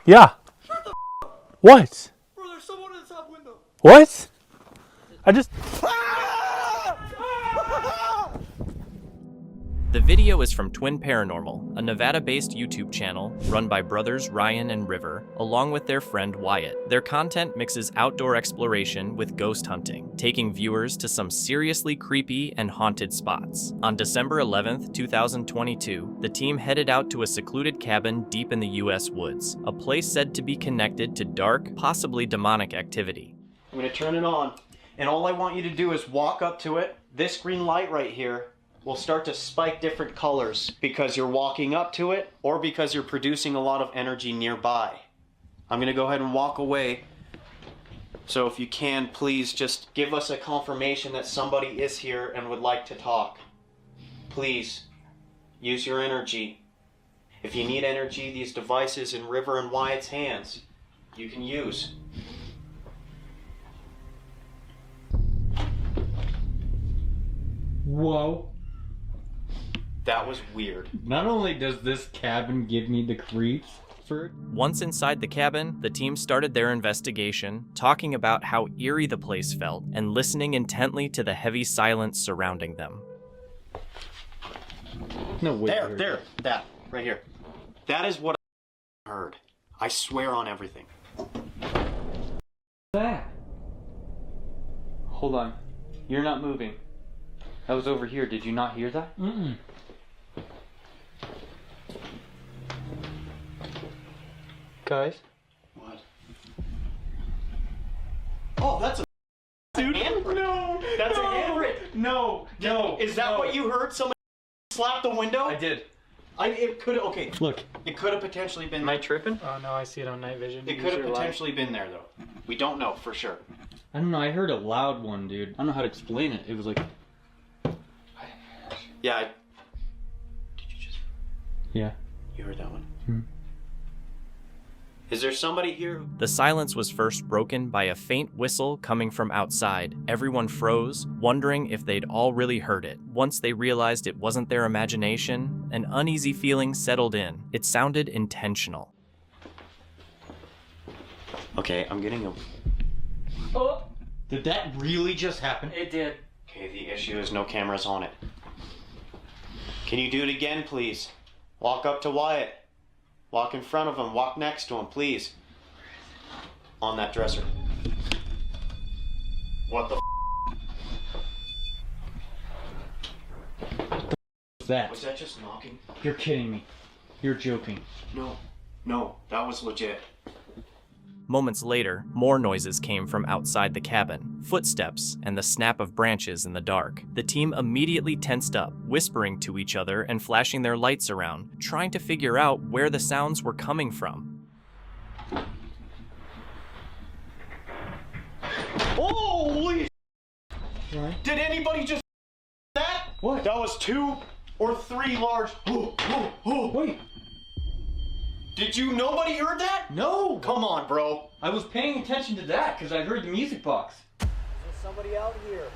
Yeah. What? Bro, there's someone in the top window. What? I just... The video is from Twin Paranormal, a Nevada-based YouTube channel run by brothers Ryan and River, along with their friend Wyatt. Their content mixes outdoor exploration with ghost hunting, taking viewers to some seriously creepy and haunted spots. On December 11th, 2022, the team headed out to a secluded cabin deep in the U.S. woods, a place said to be connected to dark, possibly demonic activity. I'm gonna turn it on, and all I want you to do is walk up to it. This green light right here will start to spike different colors because you're walking up to it or because you're producing a lot of energy nearby. I'm gonna go ahead and walk away. So if you can, please just give us a confirmation that somebody is here and would like to talk. Please, use your energy. If you need energy, these devices in River and Wyatt's hands, you can use. Whoa. That was weird. Not only does this cabin give me the creeps, Once inside the cabin, the team started their investigation, talking about how eerie the place felt and listening intently to the heavy silence surrounding them. no way. There, that, right here. That is what I heard. I swear on everything. That. Hold on. You're not moving. That was over here. Did you not hear that? Mm-mm. Guys? What? Oh, that's a dude. Handprint. No! That's no, a handprint. No! No! Is that no. what you heard? Somebody slap the window? I did. It could have. Okay. Look. It could have potentially been. Am I tripping? Oh no, I see it on night vision. It could have potentially been there though. We don't know for sure. I don't know. I heard a loud one, dude. I don't know how to explain it. It was like. Yeah. Did you just? Yeah. You heard that one? Hmm. Is there somebody here? The silence was first broken by a faint whistle coming from outside. Everyone froze, wondering if they'd all really heard it. Once they realized it wasn't their imagination, an uneasy feeling settled in. It sounded intentional. Okay, I'm getting a. Oh! Did that really just happen? It did. Okay, the issue is no cameras on it. Can you do it again, please? Walk up to Wyatt. Walk in front of him. Walk next to him, please. On that dresser. What the What's that? was that just knocking? You're kidding me. You're joking. No, that was legit. Moments later, more noises came from outside the cabin, footsteps and the snap of branches in the dark. The team immediately tensed up, whispering to each other and flashing their lights around, trying to figure out where the sounds were coming from. Holy! What? Did anybody just that? What? That was 2 or 3 large. Wait. Did you? Nobody heard that? No! Come on, bro. I was paying attention to that because I heard the music box. There's somebody out here.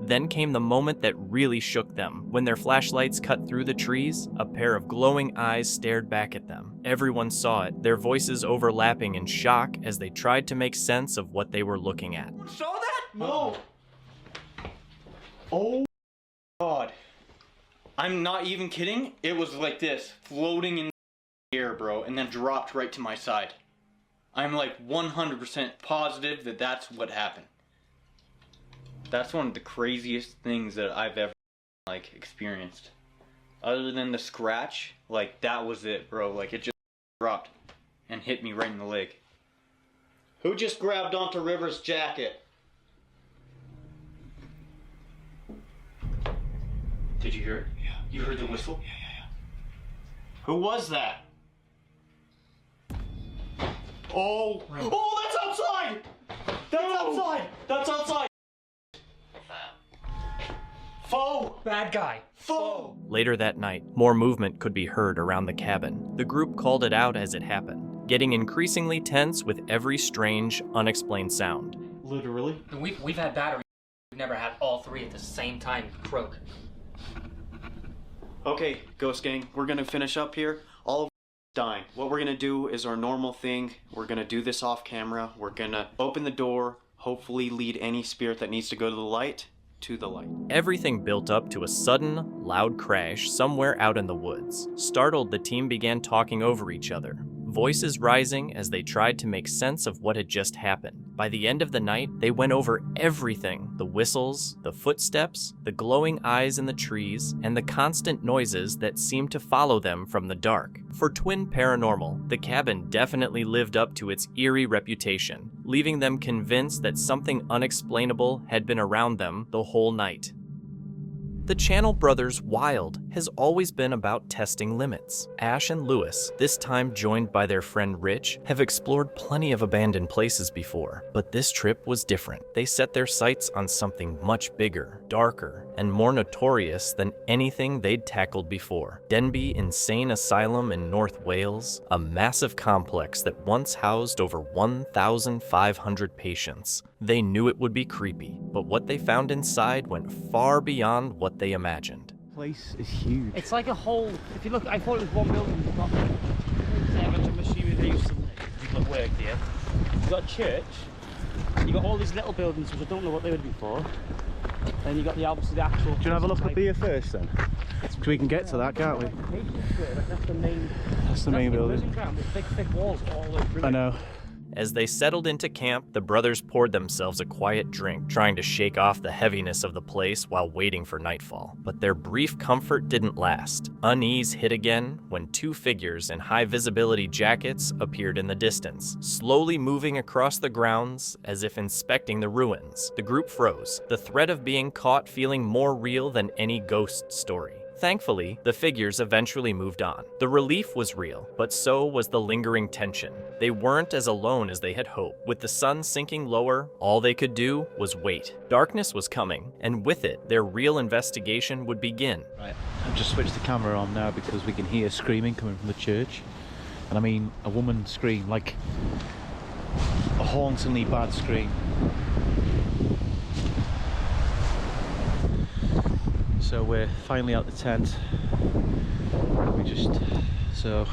Then came the moment that really shook them. When their flashlights cut through the trees, a pair of glowing eyes stared back at them. Everyone saw it, their voices overlapping in shock as they tried to make sense of what they were looking at. Saw that? No. Oh God. I'm not even kidding. It was like this, floating in the air, bro, and then dropped right to my side. I'm like 100% positive that that's what happened. That's one of the craziest things that I've ever like experienced. Other than the scratch, like that was it, bro. Like it just dropped and hit me right in the leg. Who just grabbed onto River's jacket? Did you hear it? Yeah. You heard the whistle? Yeah. Who was that? Oh, that's outside! That's outside! That's outside! Foe! Bad guy. Foe! Later that night, more movement could be heard around the cabin. The group called it out as it happened, getting increasingly tense with every strange, unexplained sound. Literally? We've had batteries. We've never had all 3 at the same time croak. Okay, Ghost Gang, we're gonna finish up here. All of dying. What we're gonna do is our normal thing. We're gonna do this off camera. We're gonna open the door, hopefully lead any spirit that needs to go to the light to the light. Everything built up to a sudden, loud crash somewhere out in the woods. Startled, the team began talking over each other, voices rising as they tried to make sense of what had just happened. By the end of the night, they went over everything: the whistles, the footsteps, the glowing eyes in the trees, and the constant noises that seemed to follow them from the dark. For Twin Paranormal, the cabin definitely lived up to its eerie reputation, leaving them convinced that something unexplainable had been around them the whole night. The Channel Brothers' Wild has always been about testing limits. Ash and Lewis, this time joined by their friend Rich, have explored plenty of abandoned places before, but this trip was different. They set their sights on something much bigger, darker, and more notorious than anything they'd tackled before. Denbigh Insane Asylum in North Wales, a massive complex that once housed over 1,500 patients. They knew it would be creepy, but what they found inside went far beyond what they imagined. The place is huge. It's like a whole, if you look, I thought it was one building. You've got I'm assuming they used to people that worked here. You've got a church, you've got all these little buildings which I don't know what they would be for. Then you've got obviously the actual... Do you want to have a look up here first then? Because we can get to that, can't we? That's the main... That's the main building. Ground. There's big thick walls all over. I know. As they settled into camp, the brothers poured themselves a quiet drink, trying to shake off the heaviness of the place while waiting for nightfall. But their brief comfort didn't last. Unease hit again when two figures in high-visibility jackets appeared in the distance, slowly moving across the grounds as if inspecting the ruins. The group froze, the threat of being caught feeling more real than any ghost story. Thankfully, the figures eventually moved on. The relief was real, but so was the lingering tension. They weren't as alone as they had hoped. With the sun sinking lower, all they could do was wait. Darkness was coming, and with it, their real investigation would begin. Right, I've just switched the camera on now because we can hear screaming coming from the church. And I mean, a woman scream, like a hauntingly bad scream. So we're finally out the tent. So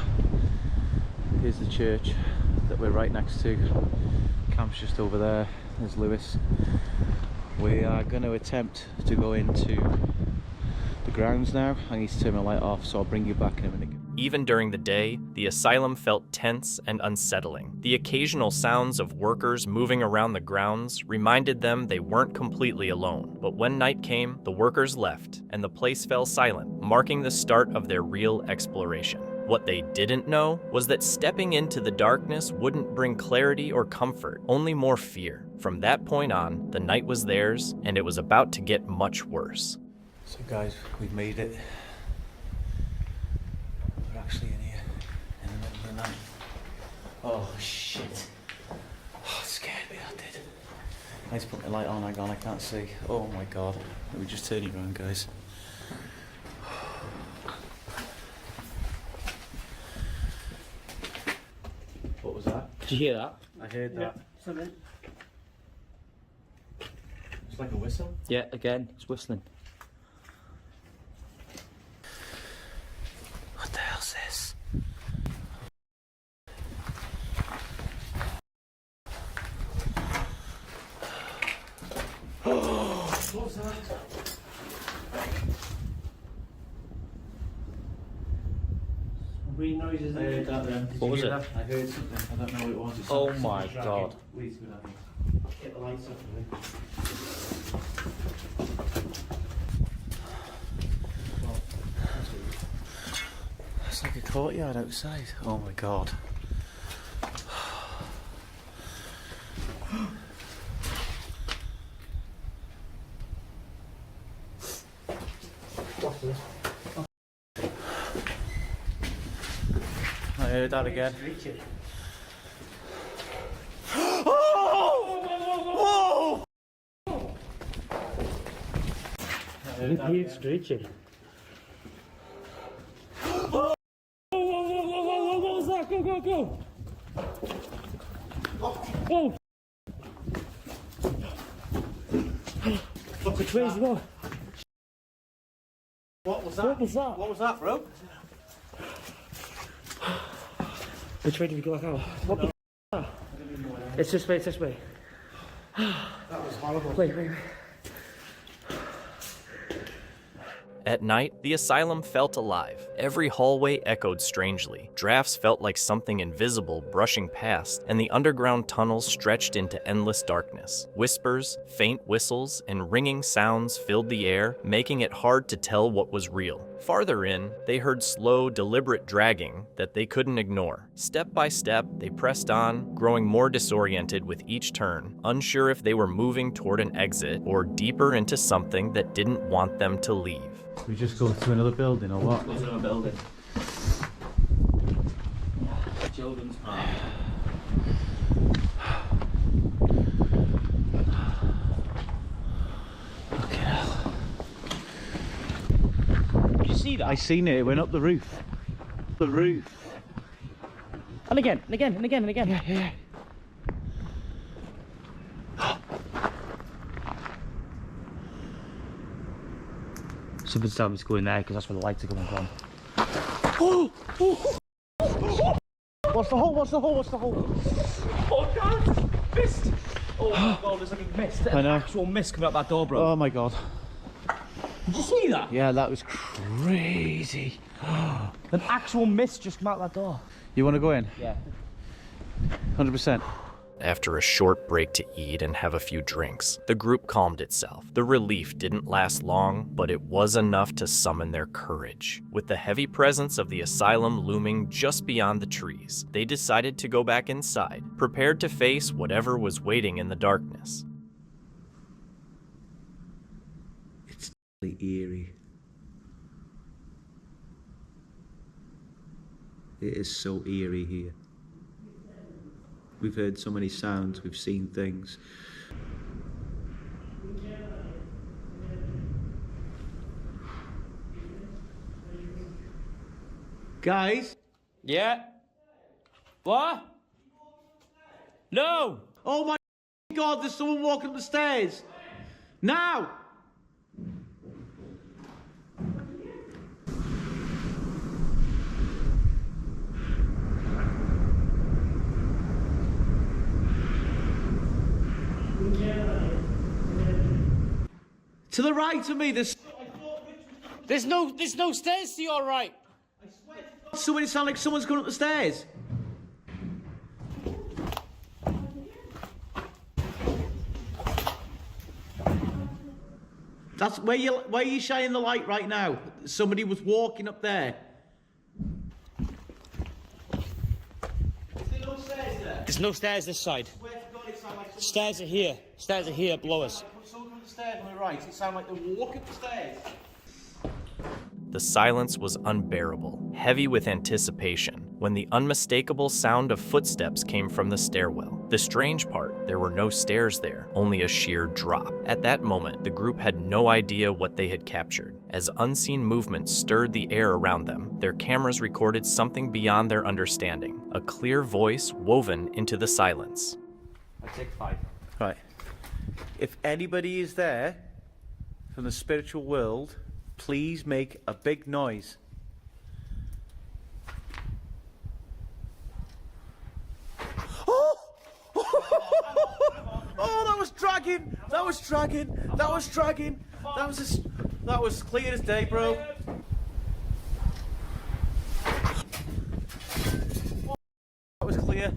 here's the church that we're right next to. Camp's just over there. There's Lewis. We are going to attempt to go into the grounds now. I need to turn my light off, so I'll bring you back in a minute. Even during the day, the asylum felt tense and unsettling. The occasional sounds of workers moving around the grounds reminded them they weren't completely alone. But when night came, the workers left, and the place fell silent, marking the start of their real exploration. What they didn't know was that stepping into the darkness wouldn't bring clarity or comfort, only more fear. From that point on, the night was theirs, and it was about to get much worse. So guys, we've made it. We're actually in here in the middle of the night. Oh shit. Oh, it scared me, that did. I need to put my light on, I can't see. Oh my god. Let me just turn it around, guys. What was that? Did you hear that? I heard that. Something. It's like a whistle. Yeah, again, it's whistling. What the hell's this? What was that? Weird noises. I heard that then. What was it? I heard something. I don't know what it was. It Oh sounded my something god. dragging. Please go down. Get the lights up. It's like a courtyard outside. Oh my god. I heard that again. He's screeching. What was that? Go! Oh! What's the crazy one? What What was that? What was that, bro? Which way did we go back out? What the f***? It's this way, it's this way. That was horrible. Wait. At night, the asylum felt alive. Every hallway echoed strangely. Drafts felt like something invisible brushing past, and the underground tunnels stretched into endless darkness. Whispers, faint whistles, and ringing sounds filled the air, making it hard to tell what was real. Farther in, they heard slow, deliberate dragging that they couldn't ignore. Step by step, they pressed on, growing more disoriented with each turn, unsure if they were moving toward an exit or deeper into something that didn't want them to leave. We just go to another building or what? Go to another building. Children's park. Fucking hell. Did you see that? I seen it, it went up the roof. The roof. And again, and again, and again, and again. Yeah. Something's telling me to go in there because that's where the lights are coming from. What's the hole? What's the hole? What's the hole? Oh god! Mist! Oh my god, there's like a mist. I know. Actual mist coming out that door, bro. Oh my god. Did you see that? Yeah, that was crazy. An actual mist just came out that door. You want to go in? Yeah. 100%. After a short break to eat and have a few drinks, the group calmed itself. The relief didn't last long, but it was enough to summon their courage. With the heavy presence of the asylum looming just beyond the trees, they decided to go back inside, prepared to face whatever was waiting in the darkness. It's eerie. It is so eerie here. We've heard so many sounds, we've seen things. Guys? Yeah? What? No! Oh my god, there's someone walking up the stairs! Now! To the right of me, there's There's no stairs to your right. someone. It sounds like someone's going up the stairs. That's where you shining the light right now. Somebody was walking up there. There's no stairs this side. Stairs are here. Stairs are here below us. Someone on the stairs on the right. It sounded like they're walking up the stairs. The silence was unbearable, heavy with anticipation, when the unmistakable sound of footsteps came from the stairwell. The strange part, there were no stairs there, only a sheer drop. At that moment, the group had no idea what they had captured. As unseen movements stirred the air around them, their cameras recorded something beyond their understanding, a clear voice woven into the silence. I take 5. Right. If anybody is there from the spiritual world, please make a big noise. Oh! Oh, that was dragging! That was dragging! That was dragging! That was clear as day, bro. That was clear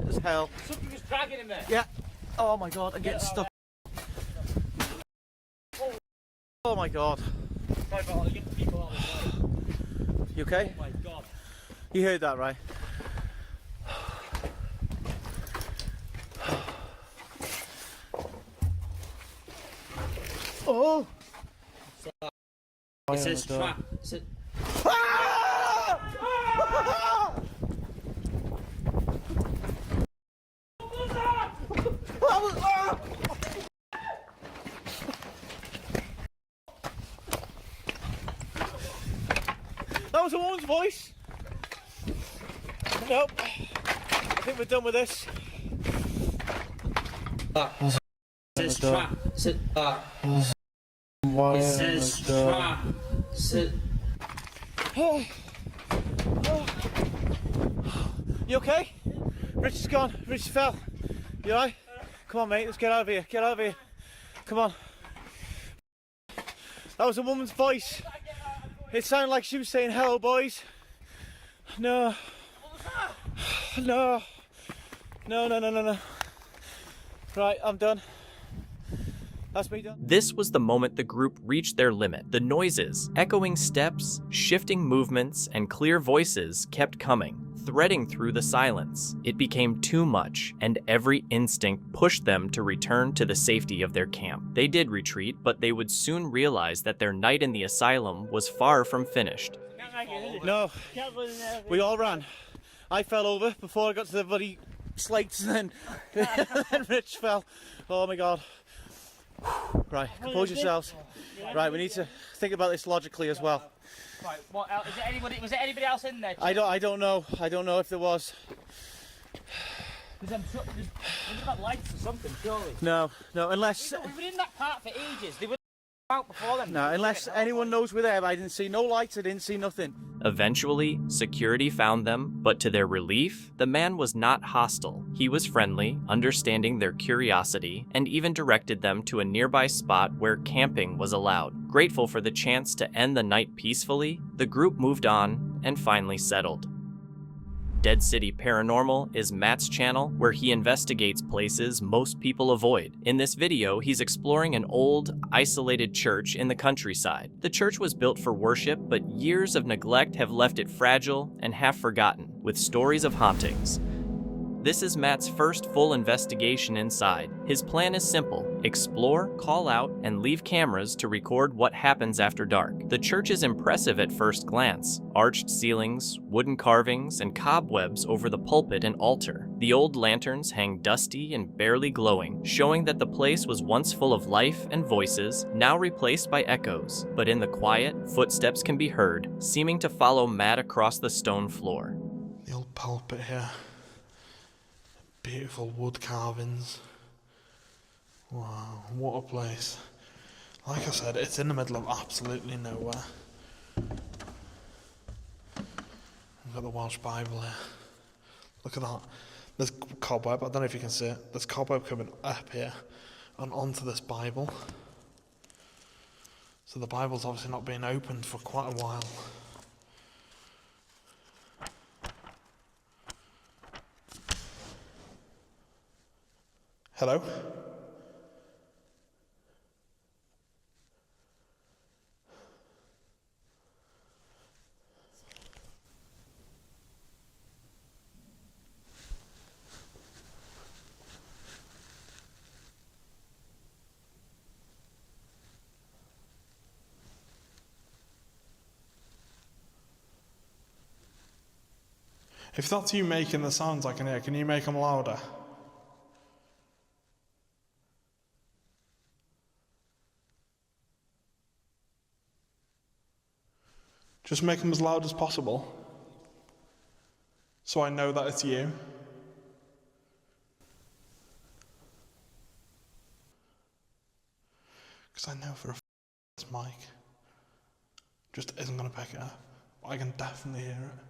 as hell. Something was dragging in there. Yeah. Oh my god, I'm getting stuck. Oh my god. You okay? Oh my god. You heard that, right? Oh! It says trap. That was a woman's voice. Nope. I think we're done with this. It says trap. It says trap. You okay? Richard's gone. Richard fell. You alright? Come on, mate. Let's get out of here. Get out of here. Come on. That was a woman's voice. It sounded like she was saying, "Hello, boys." No. No. No. Right, I'm done. That's me done. This was the moment the group reached their limit. The noises, echoing steps, shifting movements, and clear voices kept coming, threading through the silence. It became too much, and every instinct pushed them to return to the safety of their camp. They did retreat, but they would soon realize that their night in the asylum was far from finished. No, we all ran. I fell over before I got to the bloody slates, and then Rich fell. Oh my god. Right, compose yourselves. Right, we need to think about this logically as well. Right, what else? Was there anybody else in there? I don't know. I don't know if there was. There's got lights or something, surely. No, unless. We've been in that part for ages. They were out before them. No, unless anyone knows we're there. I didn't see no lights. I didn't see nothing. Eventually, security found them, but to their relief, the man was not hostile. He was friendly, understanding their curiosity, and even directed them to a nearby spot where camping was allowed. Grateful for the chance to end the night peacefully, the group moved on and finally settled. Dead City Paranormal is Matt's channel where he investigates places most people avoid. In this video, he's exploring an old, isolated church in the countryside. The church was built for worship, but years of neglect have left it fragile and half forgotten, with stories of hauntings. This is Matt's first full investigation inside. His plan is simple: explore, call out, and leave cameras to record what happens after dark. The church is impressive at first glance. Arched ceilings, wooden carvings, and cobwebs over the pulpit and altar. The old lanterns hang dusty and barely glowing, showing that the place was once full of life and voices, now replaced by echoes. But in the quiet, footsteps can be heard, seeming to follow Matt across the stone floor. The old pulpit here. Beautiful wood carvings. Wow, what a place. Like I said, it's in the middle of absolutely nowhere. We've got the Welsh Bible here. Look at that. There's cobweb, I don't know if you can see it. There's cobweb coming up here and onto this Bible. So the Bible's obviously not been opened for quite a while. Hello? If that's you making the sounds I can hear, can you make them louder? Just make them as loud as possible, so I know that it's you. Because I know for a this mic just isn't going to pick it up, but I can definitely hear it.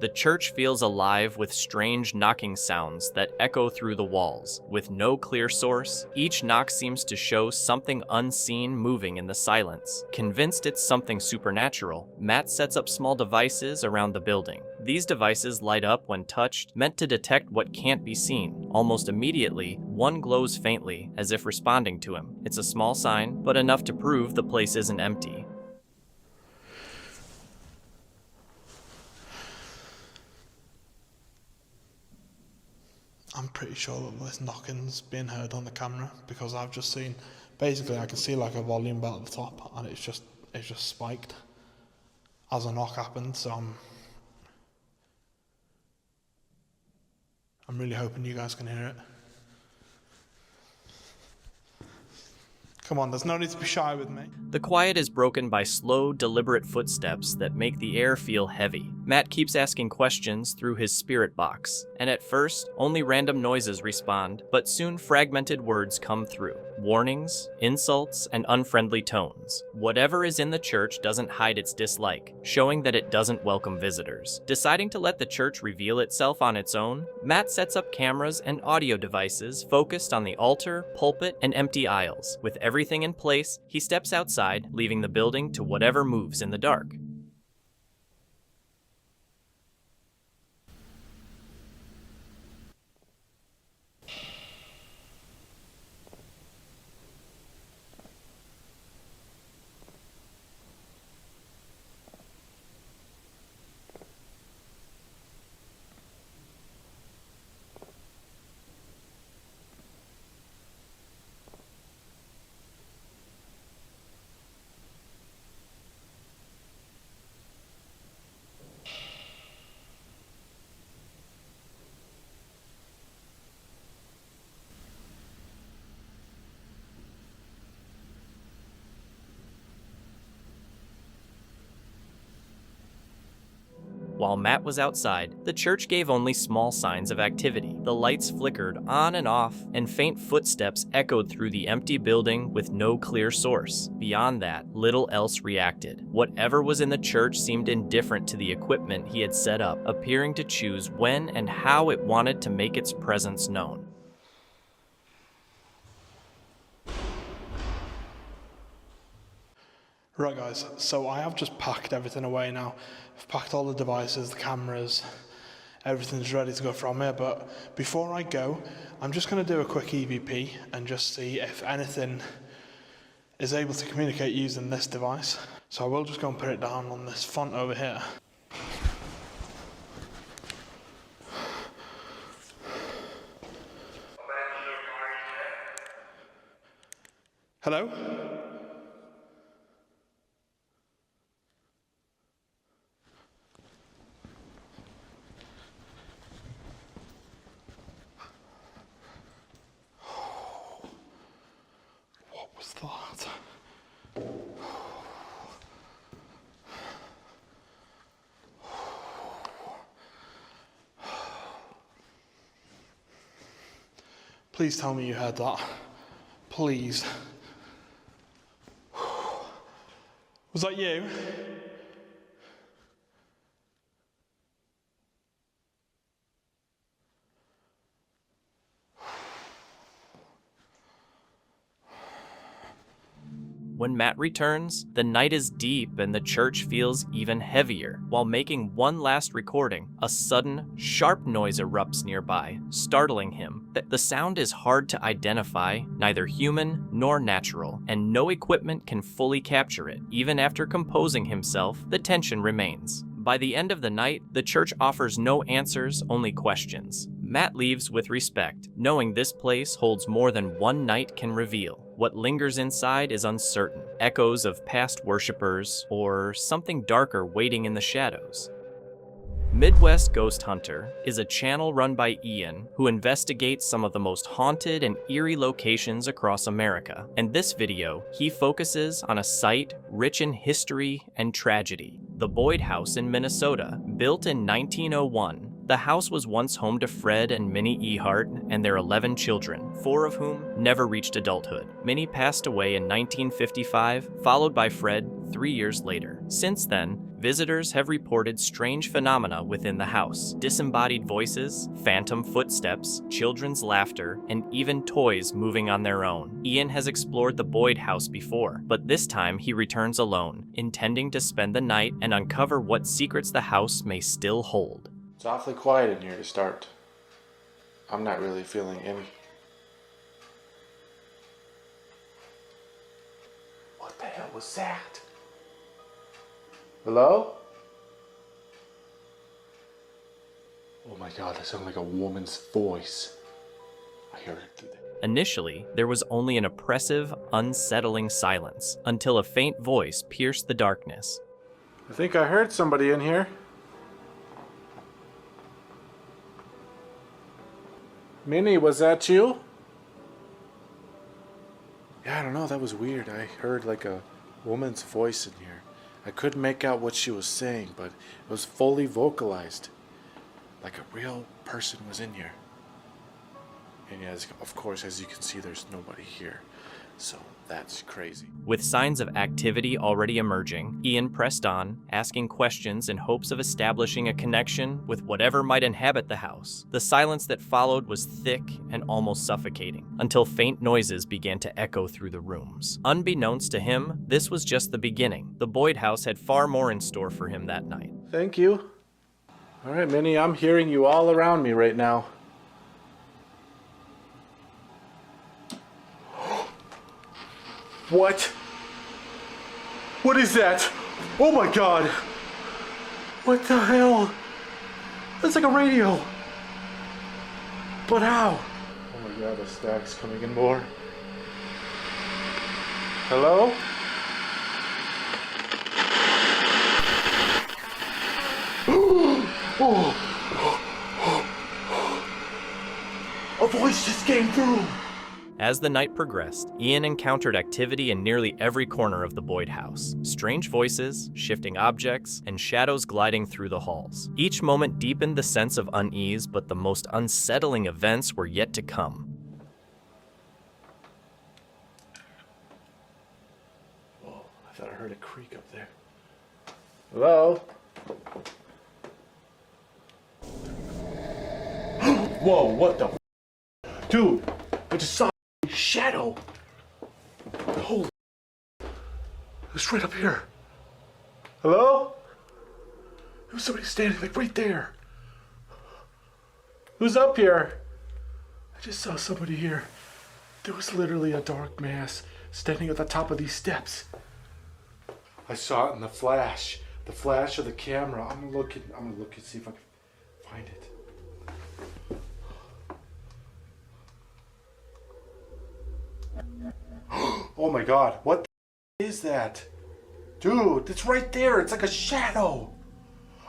The church feels alive with strange knocking sounds that echo through the walls. With no clear source, each knock seems to show something unseen moving in the silence. Convinced it's something supernatural, Matt sets up small devices around the building. These devices light up when touched, meant to detect what can't be seen. Almost immediately, one glows faintly, as if responding to him. It's a small sign, but enough to prove the place isn't empty. I'm pretty sure that this knocking's being heard on the camera because I've just seen, basically I can see like a volume bell at the top and it's just spiked as a knock happened, so I'm really hoping you guys can hear it. Come on, there's no need to be shy with me. The quiet is broken by slow, deliberate footsteps that make the air feel heavy. Matt keeps asking questions through his spirit box, and at first, only random noises respond, but soon fragmented words come through. Warnings, insults, and unfriendly tones. Whatever is in the church doesn't hide its dislike, showing that it doesn't welcome visitors. Deciding to let the church reveal itself on its own, Matt sets up cameras and audio devices focused on the altar, pulpit, and empty aisles. With everything in place, he steps outside, leaving the building to whatever moves in the dark. While Matt was outside, the church gave only small signs of activity. The lights flickered on and off, and faint footsteps echoed through the empty building with no clear source. Beyond that, little else reacted. Whatever was in the church seemed indifferent to the equipment he had set up, appearing to choose when and how it wanted to make its presence known. Right guys, so I have just packed everything away now. I've packed all the devices, the cameras, everything's ready to go from here, but before I go, I'm just going to do a quick EVP and just see if anything is able to communicate using this device. So I will just go and put it down on this font over here. Hello? That. Please tell me you heard that. Please. Was that you? When Matt returns, the night is deep and the church feels even heavier. While making one last recording, a sudden, sharp noise erupts nearby, startling him. The sound is hard to identify, neither human nor natural, and no equipment can fully capture it. Even after composing himself, the tension remains. By the end of the night, the church offers no answers, only questions. Matt leaves with respect, knowing this place holds more than one night can reveal. What lingers inside is uncertain, echoes of past worshippers, or something darker waiting in the shadows. Midwest Ghost Hunter is a channel run by Ian who investigates some of the most haunted and eerie locations across America. In this video, he focuses on a site rich in history and tragedy, the Boyd House in Minnesota. Built in 1901, the house was once home to Fred and Minnie Ehart and their 11 children, 4 of whom never reached adulthood. Minnie passed away in 1955, followed by Fred 3 years later. Since then, visitors have reported strange phenomena within the house. Disembodied voices, phantom footsteps, children's laughter, and even toys moving on their own. Ian has explored the Boyd house before, but this time he returns alone, intending to spend the night and uncover what secrets the house may still hold. It's awfully quiet in here to start. I'm not really feeling any. What the hell was that? Hello? Oh my god, that sounded like a woman's voice. I heard it through there. Initially, there was only an oppressive, unsettling silence, until a faint voice pierced the darkness. I think I heard somebody in here. Minnie, was that you? Yeah, I don't know, that was weird. I heard like a woman's voice in here. I couldn't make out what she was saying, but it was fully vocalized. Like a real person was in here. And yes, of course, as you can see, there's nobody here. So that's crazy. With signs of activity already emerging, Ian pressed on, asking questions in hopes of establishing a connection with whatever might inhabit the house. The silence that followed was thick and almost suffocating, until faint noises began to echo through the rooms. Unbeknownst to him, this was just the beginning. The Boyd house had far more in store for him that night. Thank you. All right, Minnie, I'm hearing you all around me right now. What? What is that? Oh my god! What the hell? That's like a radio. But how? Oh my god, the stack's coming in more. Hello? A voice just came through. As the night progressed, Ian encountered activity in nearly every corner of the Boyd house. Strange voices, shifting objects, and shadows gliding through the halls. Each moment deepened the sense of unease, but the most unsettling events were yet to come. Oh, I thought I heard a creak up there. Hello? Whoa, what the Dude, I just saw a shadow. Holy, it's right up here. Hello? There was somebody standing like right there. Who's up here? I just saw somebody here. There was literally a dark mass standing at the top of these steps. I saw it in the flash of the camera. I'm gonna look and see if I can find it. Oh my god, what the is that? Dude, it's right there. It's like a shadow.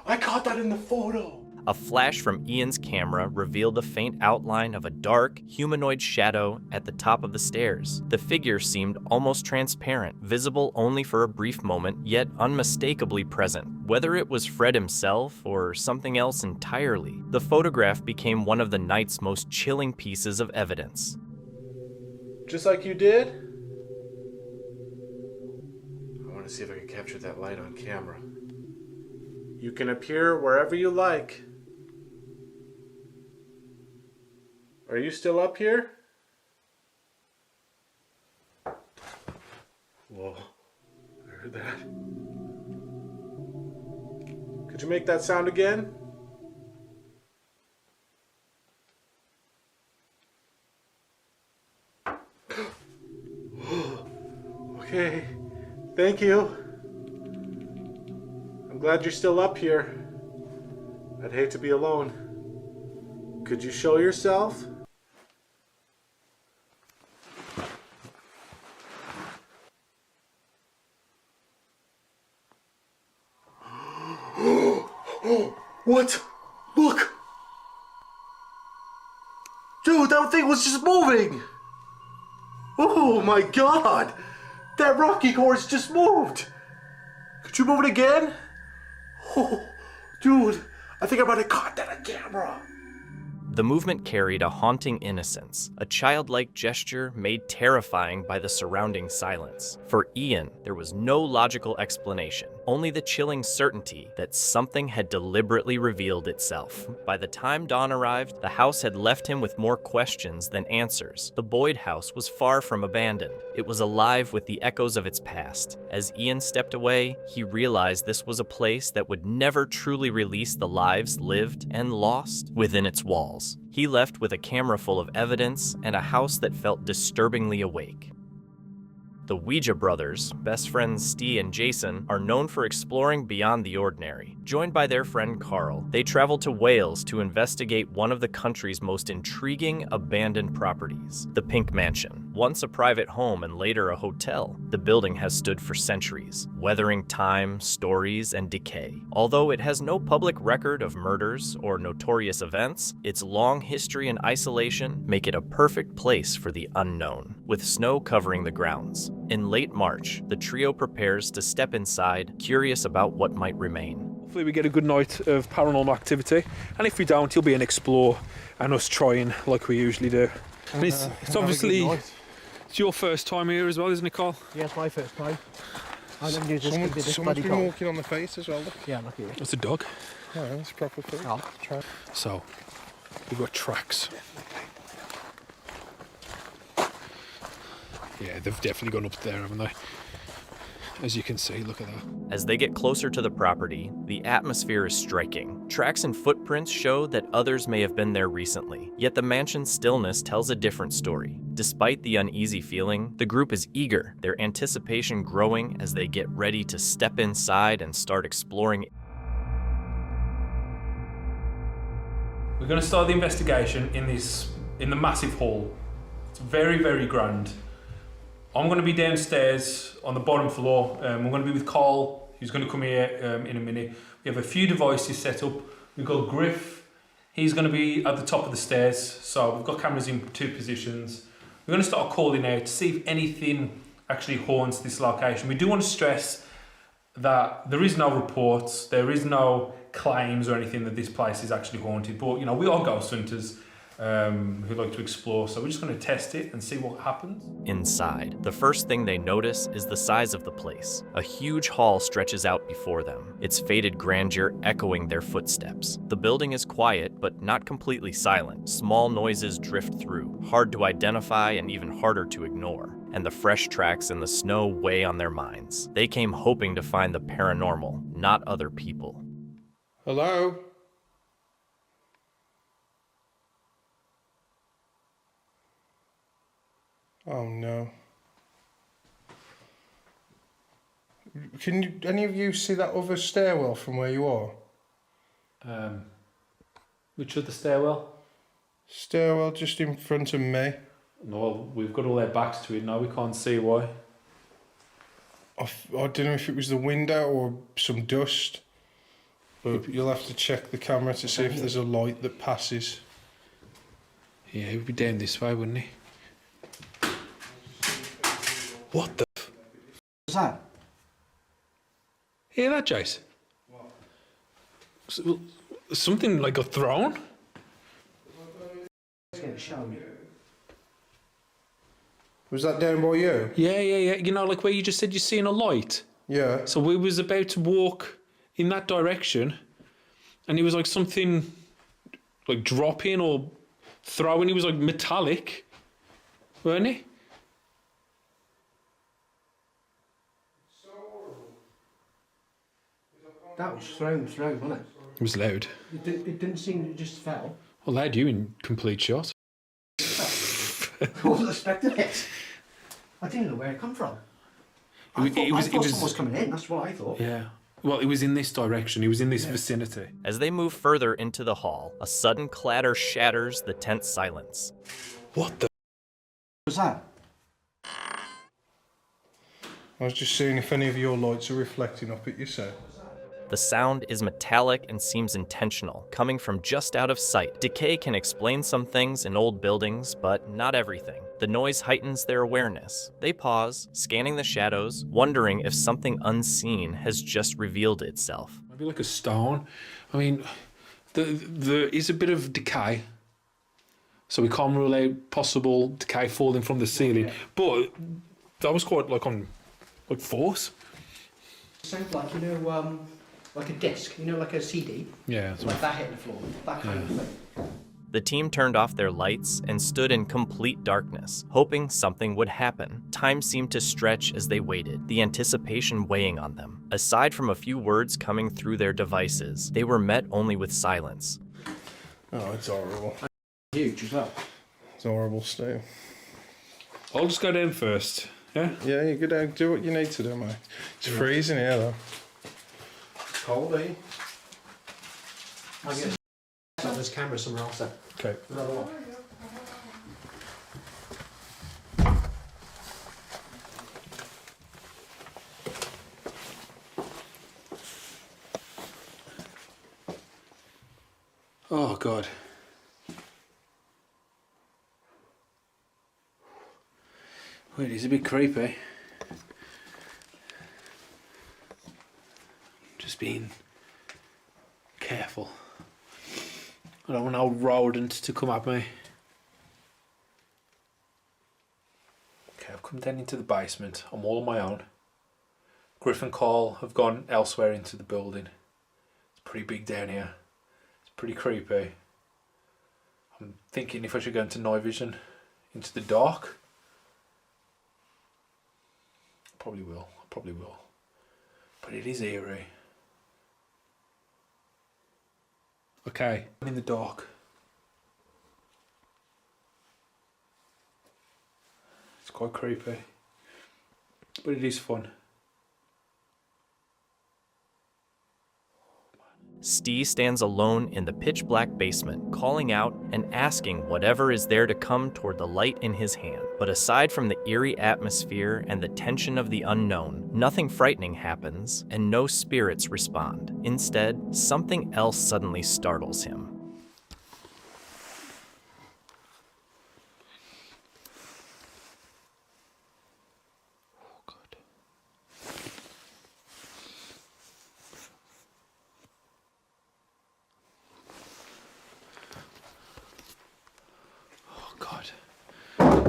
I caught that in the photo. A flash from Ian's camera revealed the faint outline of a dark, humanoid shadow at the top of the stairs. The figure seemed almost transparent, visible only for a brief moment, yet unmistakably present. Whether it was Fred himself or something else entirely, the photograph became one of the night's most chilling pieces of evidence. Just like you did? I want to see if I can capture that light on camera. You can appear wherever you like. Are you still up here? Whoa, I heard that. Could you make that sound again? Okay, thank you. I'm glad you're still up here. I'd hate to be alone. Could you show yourself? What? Look! Dude, that thing was just moving! Oh my god! That Rocky horse just moved! Could you move it again? Oh, dude, I think I might have caught that on camera. The movement carried a haunting innocence, a childlike gesture made terrifying by the surrounding silence. For Ian, there was no logical explanation, only the chilling certainty that something had deliberately revealed itself. By the time dawn arrived, the house had left him with more questions than answers. The Boyd house was far from abandoned. It was alive with the echoes of its past. As Ian stepped away, he realized this was a place that would never truly release the lives lived and lost within its walls. He left with a camera full of evidence and a house that felt disturbingly awake. The Ouija brothers, best friends Steve and Jason, are known for exploring beyond the ordinary. Joined by their friend Carl, they travel to Wales to investigate one of the country's most intriguing abandoned properties, the Pink Mansion. Once a private home and later a hotel, the building has stood for centuries, weathering time, stories, and decay. Although it has no public record of murders or notorious events, its long history and isolation make it a perfect place for the unknown. with snow covering the grounds. In late March, the trio prepares to step inside, curious about what might remain. Hopefully we get a good night of paranormal activity, and if we don't, you'll be an explore and us trying like we usually do. And it's obviously it's your first time here as well, isn't it, Carl? Yeah, it's my first time. I never knew this could be this bloody been cold. walking on the face as well. Look. Yeah, look here. It's a dog. Oh, that's proper food. Oh. So we've got tracks. Yeah, they've definitely gone up there, haven't they? As you can see, look at that. As they get closer to the property, the atmosphere is striking. Tracks and footprints show that others may have been there recently, yet the mansion's stillness tells a different story. Despite the uneasy feeling, the group is eager, their anticipation growing as they get ready to step inside and start exploring. We're going to start the investigation in the massive hall. It's very, very grand. I'm going to be downstairs on the bottom floor. We're going to be with Carl, who's going to come here in a minute. We have a few devices set up. We've got Griff. He's going to be at the top of the stairs. So we've got cameras in 2 positions. We're going to start calling out to see if anything actually haunts this location. We do want to stress that there is no reports, there is no claims or anything that this place is actually haunted. But, you know, we are ghost hunters. Who like to explore, so we're just going to test it and see what happens. Inside, the first thing they notice is the size of the place. A huge hall stretches out before them, its faded grandeur echoing their footsteps. The building is quiet, but not completely silent. Small noises drift through, hard to identify and even harder to ignore. And the fresh tracks in the snow weigh on their minds. They came hoping to find the paranormal, not other people. Hello? Oh no. Can any of you see that other stairwell from where you are? Which of the stairwell? Stairwell just in front of me. No, we've got all their backs to it now, we can't see why. I don't know if it was the window or some dust, but you'll have to check the camera to see if there's a light that passes. Yeah, he'd be down this way, wouldn't he? What the f? What's that? Hear that, Jace? What? Something like got thrown? It's going to show me. Was that down by you? Yeah. You know, like where you just said you're seeing a light. Yeah. So we was about to walk in that direction, and it was like something like dropping or throwing. It was like metallic, weren't it? That was thrown, wasn't it? It was loud. It didn't seem it just fell. Well, they had you in complete shot. I wasn't expecting it. I didn't know where it come from. I thought someone was coming in, that's what I thought. Yeah. Well, it was in this direction. It was in this vicinity. As they move further into the hall, a sudden clatter shatters the tense silence. What the What was that? I was just seeing if any of your lights are reflecting up at you, sir. The sound is metallic and seems intentional, coming from just out of sight. Decay can explain some things in old buildings, but not everything. The noise heightens their awareness. They pause, scanning the shadows, wondering if something unseen has just revealed itself. Maybe like a stone. I mean, there is a bit of decay, so we can't rule out possible decay falling from the ceiling. Yeah. But that was quite like on force. It sounds like, you know, like a disc, you know, like a CD. Yeah. Like that hitting the floor, that kind of thing. The team turned off their lights and stood in complete darkness, hoping something would happen. Time seemed to stretch as they waited, the anticipation weighing on them. Aside from a few words coming through their devices, they were met only with silence. Oh, it's horrible. Huge as well. It's horrible still. I'll just go down first. Yeah? Yeah, you go down, do what you need to do, mate. It's freezing here, though. It's cold, eh? I'll get this camera somewhere else then. Okay. Oh, God. It is a bit creepy. Just being careful. I don't want an old rodent to come at me. Okay, I've come down into the basement. I'm all on my own. Griff and Carl have gone elsewhere into the building. It's pretty big down here. It's pretty creepy. I'm thinking if I should go into night vision, into the dark. Probably will. But it is eerie. Okay, I'm in the dark. It's quite creepy, but it is fun. Stee stands alone in the pitch-black basement, calling out and asking whatever is there to come toward the light in his hand. But aside from the eerie atmosphere and the tension of the unknown, nothing frightening happens, and no spirits respond. Instead, something else suddenly startles him.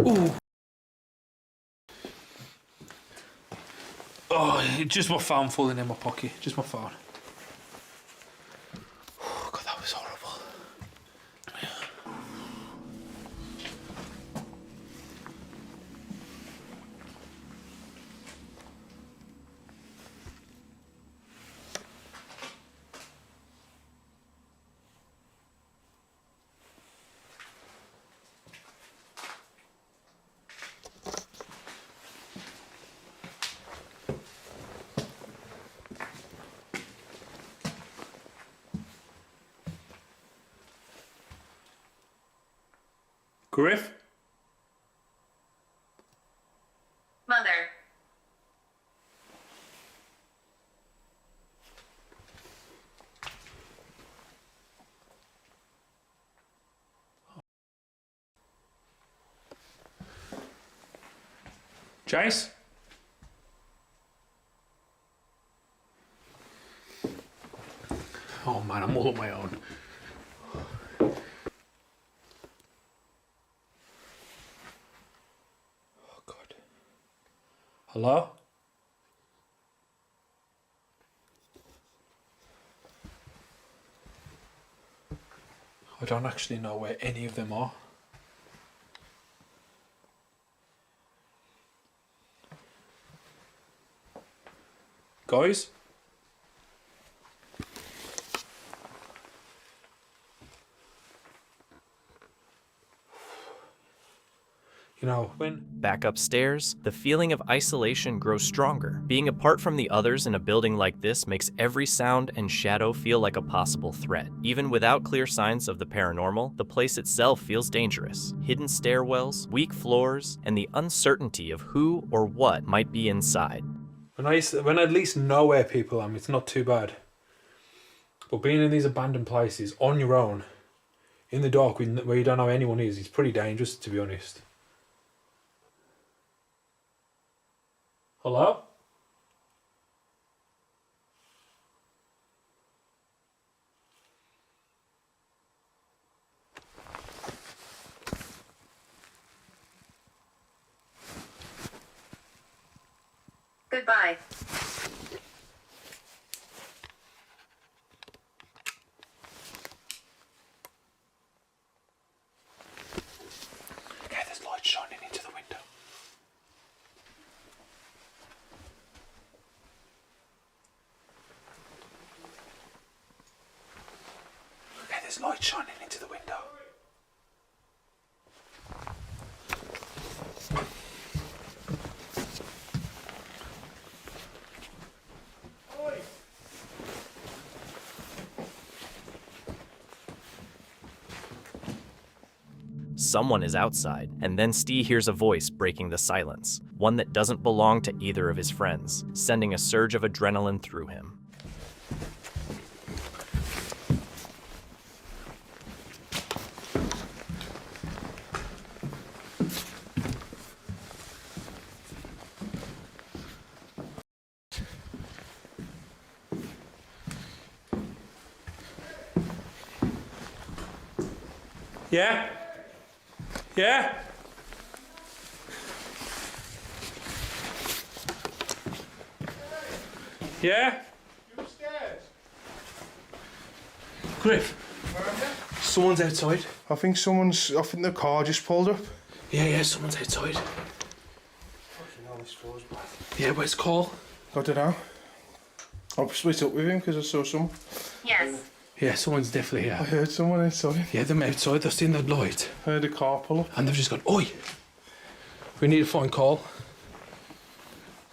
Ooh. Oh, just my phone falling in my pocket. Just my phone. Oh, God, that was horrible. Griff? Mother. Chase? Oh man, I'm all on my own. Hello? I don't actually know where any of them are. Guys? You know, when... Back upstairs, the feeling of isolation grows stronger. Being apart from the others in a building like this makes every sound and shadow feel like a possible threat. Even without clear signs of the paranormal, the place itself feels dangerous. Hidden stairwells, weak floors, and the uncertainty of who or what might be inside. When I at least know where people are, it's not too bad. But being in these abandoned places on your own, in the dark, where you don't know anyone is, it's pretty dangerous, to be honest. Hello? Goodbye. Okay, there's light shining into the window. Okay, there's light shining into the window. Someone is outside, and then Stee hears a voice breaking the silence, one that doesn't belong to either of his friends, sending a surge of adrenaline through him. Yeah? Yeah? Yeah? Griff, someone's outside. I think the car just pulled up. Yeah, someone's outside. Yeah, where's Cole? I don't know. I'll split up with him because I saw someone. Yes. Yeah, someone's definitely here. I heard someone outside. Yeah, them outside, they've seen the light. I heard a car pull up. And they've just gone, oi! We need to find Cole.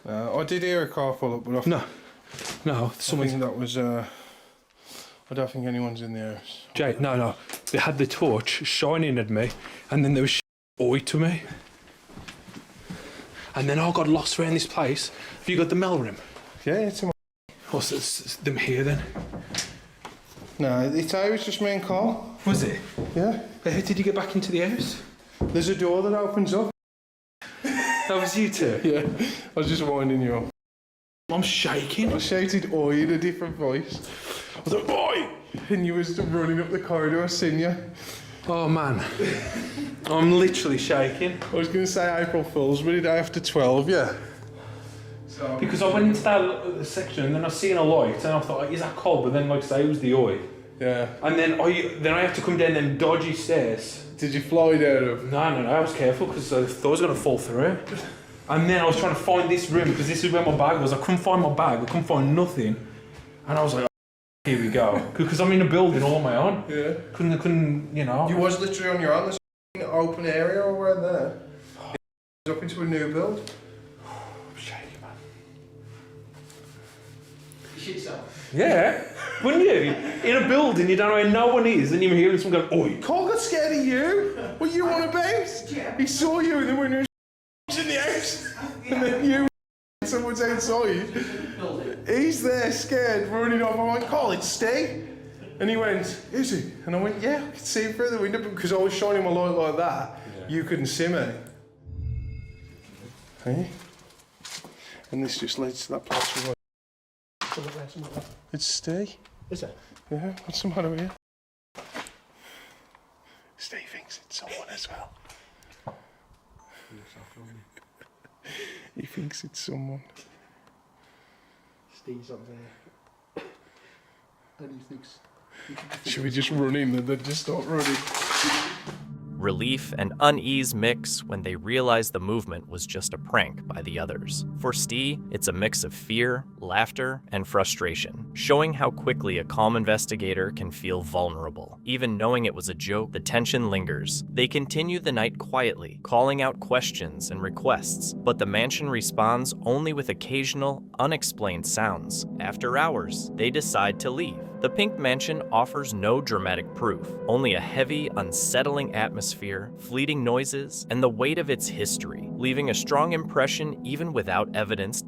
I did hear a car pull up, but No, someone's... I think that was... I don't think anyone's in the house. Jay, no. They had the torch shining at me, and then there was oi to me. And then I got lost around this place. Have you got the mail room? Yeah, it's in my... Oh, so it's them here then? No, it was just me and Carl. Was it? Yeah. But how did you get back into the house? There's a door that opens up. That was you two? Yeah, I was just winding you up. I'm shaking. I shouted oi in a different voice. I was like, oi! And you was running up the corridor, I seen you. Oh man, I'm literally shaking. I was going to say April Fool's, but day after 12, yeah. So. Because I went into that section and then I seen a light and I thought, is that cold? But then like I say, it was the oi. Yeah. And then I have to come down them dodgy stairs. Did you fly down them? No, I was careful because I thought I was going to fall through. And then I was trying to find this room because this is where my bag was. I couldn't find my bag, I couldn't find nothing. And I was like, oh, here we go. Because I'm in a building all on my own. Yeah. Couldn't, you know. You was literally on your own. There's an open area over there. It was up into a new build. I'm shaking, man. You shit yourself. Yeah. Wouldn't you? In a building, you don't know where no one is, and you're hearing someone go, oi. Carl got scared of you. What you on about? Yeah. He saw you and then when he was in the house. And then you someone's outside. He's there scared, running off. I went, Carl, it's Steve. And he went, is he? And I went, yeah, I could see him through the window because I was shining my light like that. Yeah. You couldn't see me. Hey? And this just leads to that place where it's Steve. Is it? Yeah, what's the matter with you? Steve thinks it's someone as well. He thinks it's someone. Steve's up there. And he thinks... Should we just run in and then just start running? Relief and unease mix when they realize the movement was just a prank by the others. For Steve, it's a mix of fear, laughter, and frustration, showing how quickly a calm investigator can feel vulnerable. Even knowing it was a joke, the tension lingers. They continue the night quietly, calling out questions and requests, but the mansion responds only with occasional, unexplained sounds. After hours, they decide to leave. The Pink Mansion offers no dramatic proof, only a heavy, unsettling atmosphere, fleeting noises, and the weight of its history, leaving a strong impression even without evidence.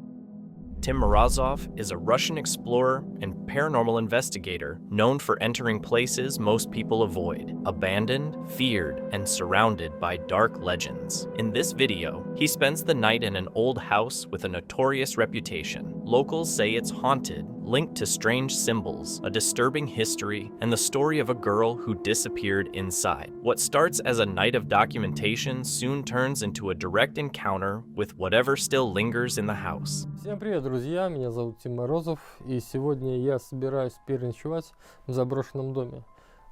Tim Morozov is a Russian explorer and paranormal investigator known for entering places most people avoid, abandoned, feared, and surrounded by dark legends. In this video, he spends the night in an old house with a notorious reputation. Locals say it's haunted, linked to strange symbols, a disturbing history, and the story of a girl who disappeared inside. What starts as a night of documentation soon turns into a direct encounter with whatever still lingers in the house. Всем привет, друзья! Меня зовут Тим Морозов, и сегодня я собираюсь переночевать в заброшенном доме.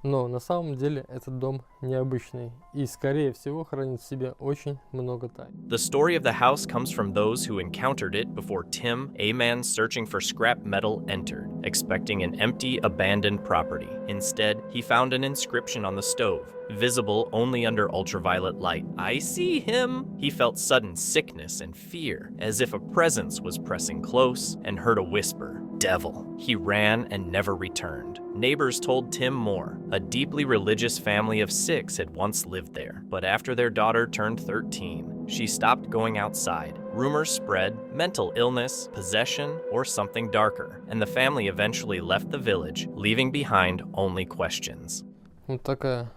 Но на самом деле этот дом необычный и, скорее всего, хранит в себе очень много тайн. The story of the house comes from those who encountered it before Tim, a man searching for scrap metal, entered, expecting an empty, abandoned property. Instead, he found an inscription on the stove, visible only under ultraviolet light. I see him! He felt sudden sickness and fear, as if a presence was pressing close, and heard a whisper, "Devil." He ran and never returned. Neighbors told Tim more. A deeply religious family of 6 had once lived there, but after their daughter turned 13, she stopped going outside. Rumors spread, mental illness, possession, or something darker, and the family eventually left the village, leaving behind only questions. Вот такая,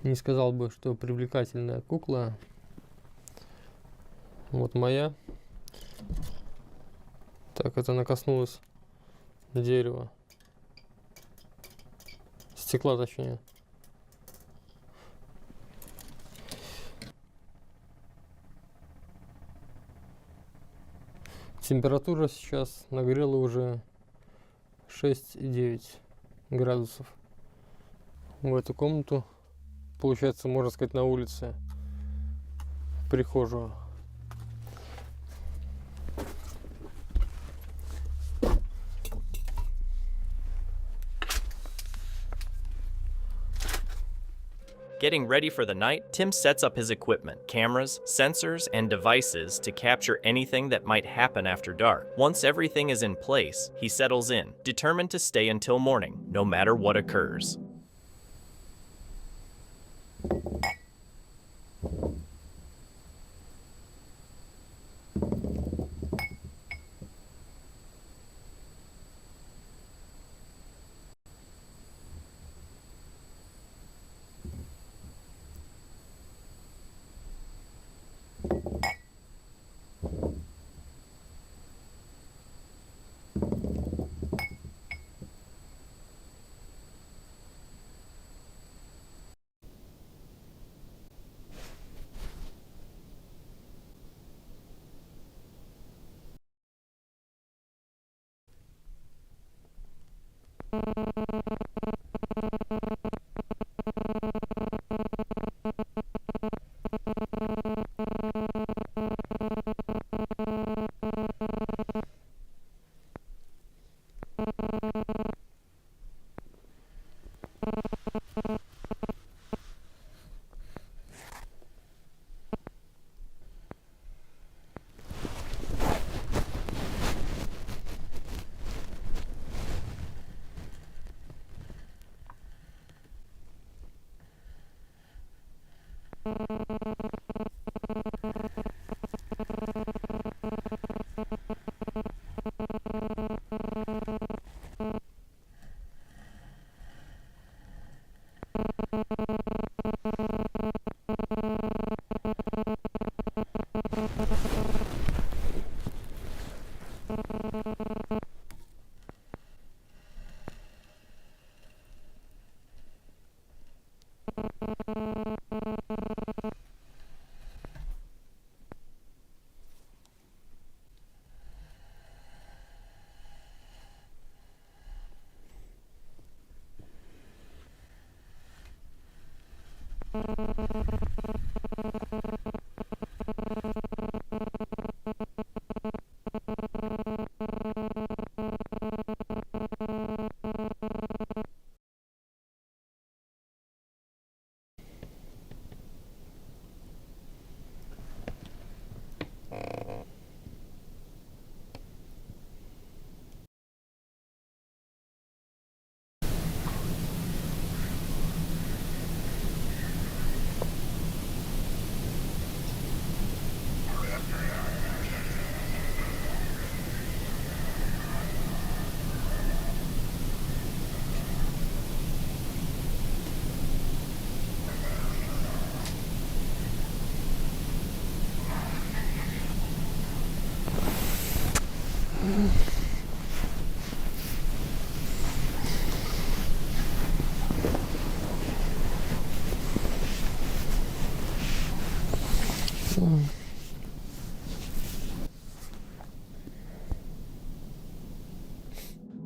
не сказал бы, что привлекательная кукла. Вот моя. Так, это она коснулась дерева. Стекла точнее. Температура сейчас нагрела уже 6,9 градусов. В эту комнату, получается, можно сказать, на улице, в прихожую. Getting ready for the night, Tim sets up his equipment, cameras, sensors, and devices to capture anything that might happen after dark. Once everything is in place, he settles in, determined to stay until morning, no matter what occurs.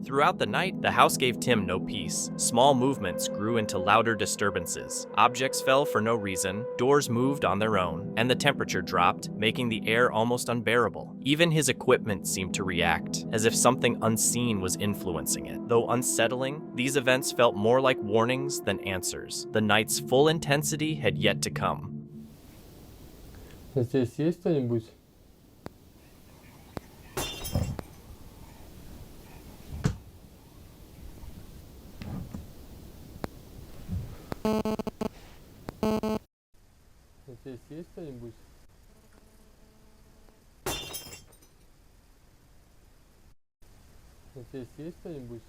Throughout the night, the house gave Tim no peace. Small movements grew into louder disturbances. Objects fell for no reason, doors moved on their own, and the temperature dropped, making the air almost unbearable. Even his equipment seemed to react, as if something unseen was influencing it. Though unsettling, these events felt more like warnings than answers. The night's full intensity had yet to come. Здесь есть кто-нибудь? Здесь есть кто-нибудь? Здесь есть кто-нибудь?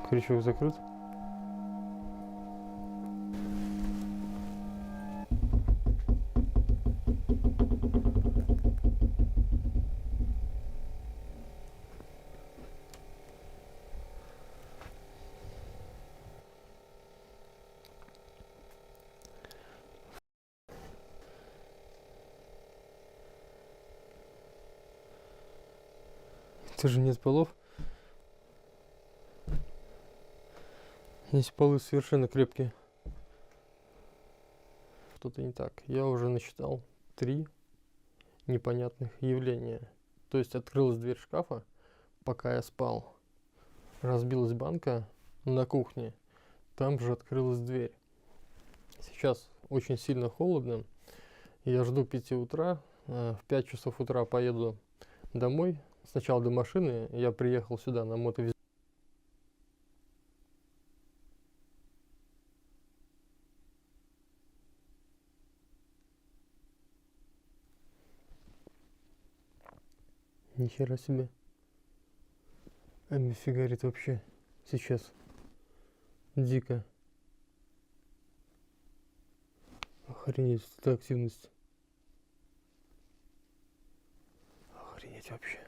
Крючок закрыт. Тоже нет полов. Здесь полы совершенно крепкие. Что-то не так. Я уже насчитал 3 непонятных явления. То есть открылась дверь шкафа, пока я спал. Разбилась банка на кухне. Там же открылась дверь. Сейчас очень сильно холодно. Я жду 5 утра. В 5 часов утра поеду домой. Сначала до машины. Я приехал сюда на мотовездехождении. Нихера себе. Эми фигарит вообще сейчас. Дико. Охренеть, это активность. Охренеть вообще.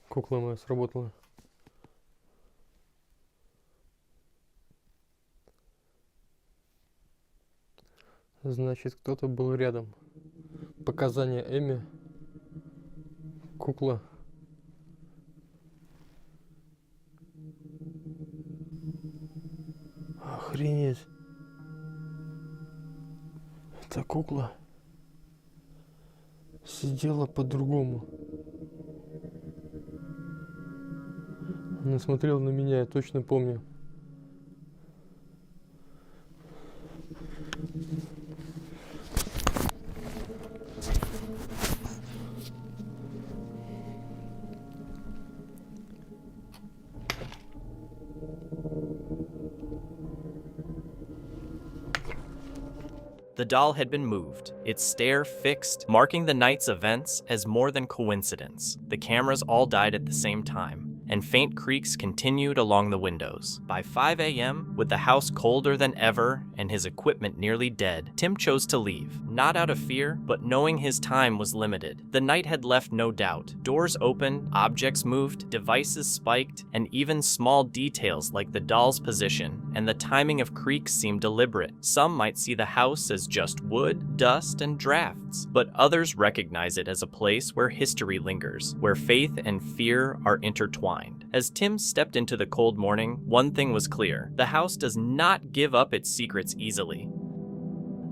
Кукла моя сработала. Значит, кто-то был рядом. Показания Эми. Кукла. Охренеть. Эта кукла сидела по-другому. Она смотрела на меня, я точно помню. The doll had been moved, its stare fixed, marking the night's events as more than coincidence. The cameras all died at the same time, and faint creaks continued along the windows. By 5 a.m., with the house colder than ever and his equipment nearly dead, Tim chose to leave, not out of fear, but knowing his time was limited. The night had left no doubt. Doors opened, objects moved, devices spiked, and even small details like the doll's position and the timing of creaks seemed deliberate. Some might see the house as just wood, dust, and drafts, but others recognize it as a place where history lingers, where faith and fear are intertwined. As Tim stepped into the cold morning, one thing was clear: the house does not give up its secrets easily.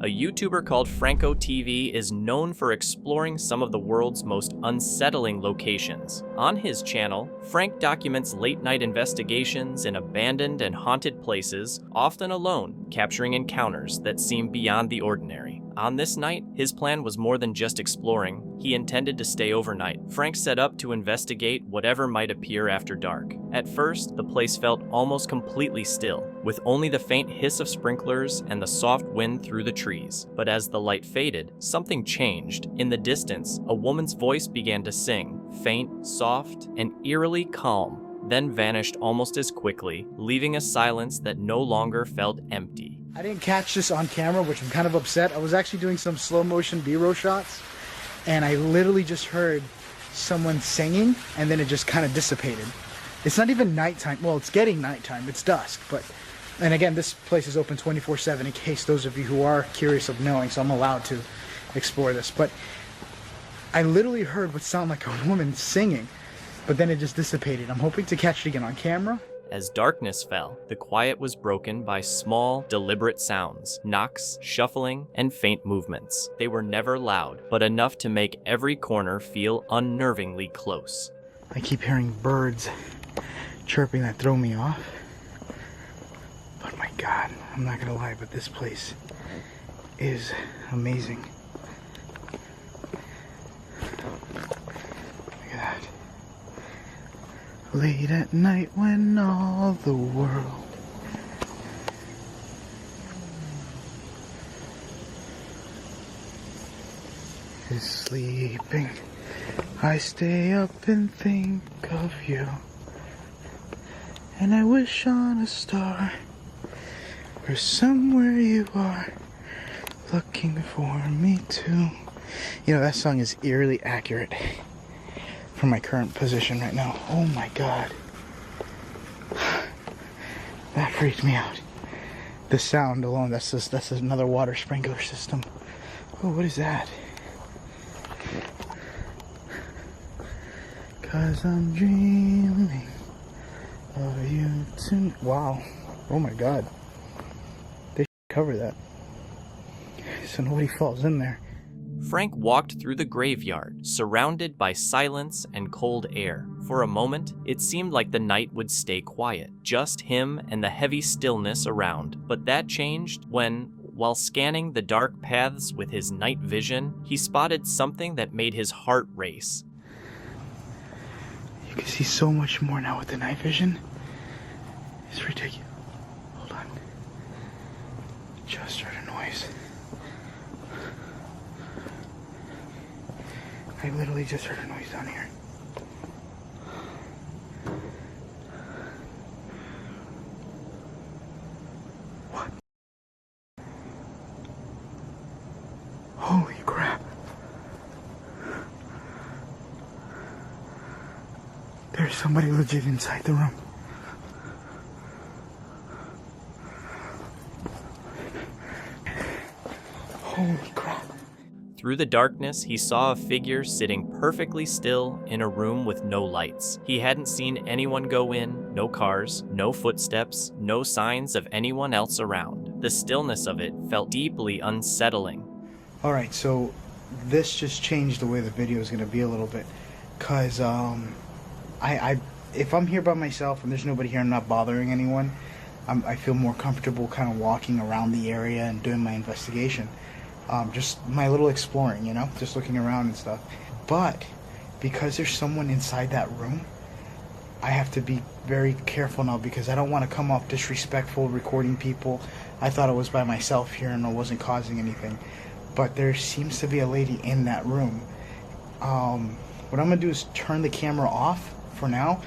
A YouTuber called Franco TV is known for exploring some of the world's most unsettling locations. On his channel, Frank documents late-night investigations in abandoned and haunted places, often alone, capturing encounters that seem beyond the ordinary. On this night, his plan was more than just exploring. He intended to stay overnight. Frank set up to investigate whatever might appear after dark. At first, the place felt almost completely still, with only the faint hiss of sprinklers and the soft wind through the trees. But as the light faded, something changed. In the distance, a woman's voice began to sing, faint, soft, and eerily calm, then vanished almost as quickly, leaving a silence that no longer felt empty. I didn't catch this on camera, which I'm kind of upset. I was actually doing some slow motion B-roll shots, and I literally just heard someone singing, and then it just kind of dissipated. It's not even nighttime. Well, it's getting nighttime. It's dusk, but... And again, this place is open 24/7 in case those of you who are curious of knowing, so I'm allowed to explore this. But I literally heard what sounded like a woman singing, but then it just dissipated. I'm hoping to catch it again on camera. As darkness fell, the quiet was broken by small, deliberate sounds, knocks, shuffling, and faint movements. They were never loud, but enough to make every corner feel unnervingly close. I keep hearing birds chirping that throw me off. But my God, I'm not gonna lie, but this place is amazing. Look at that. Late at night when all the world is sleeping, I stay up and think of you, and I wish on a star where somewhere you are looking for me too. You know, that song is eerily accurate from my current position right now. Oh my god. That freaked me out. The sound alone, that's another water sprinkler system. Oh, what is that? 'Cause I'm dreaming of you too. Wow. Oh my god. They cover that so nobody falls in there. Frank walked through the graveyard, surrounded by silence and cold air. For a moment, it seemed like the night would stay quiet, just him and the heavy stillness around. But that changed when, while scanning the dark paths with his night vision, he spotted something that made his heart race. You can see so much more now with the night vision. It's ridiculous. Hold on. Just heard a noise. I literally just heard a noise down here. What? Holy crap. There's somebody legit inside the room. Holy crap. Through the darkness, he saw a figure sitting perfectly still in a room with no lights. He hadn't seen anyone go in, no cars, no footsteps, no signs of anyone else around. The stillness of it felt deeply unsettling. Alright, so this just changed the way the video is going to be a little bit. Because if I'm here by myself and there's nobody here, I'm not bothering anyone, I feel more comfortable kind of walking around the area and doing my investigation. Just my little exploring, you know, just looking around and stuff. But because there's someone inside that room, I have to be very careful now because I don't want to come off disrespectful recording people. I thought I was by myself here and I wasn't causing anything. But there seems to be a lady in that room. What I'm going to do is turn the camera off for now.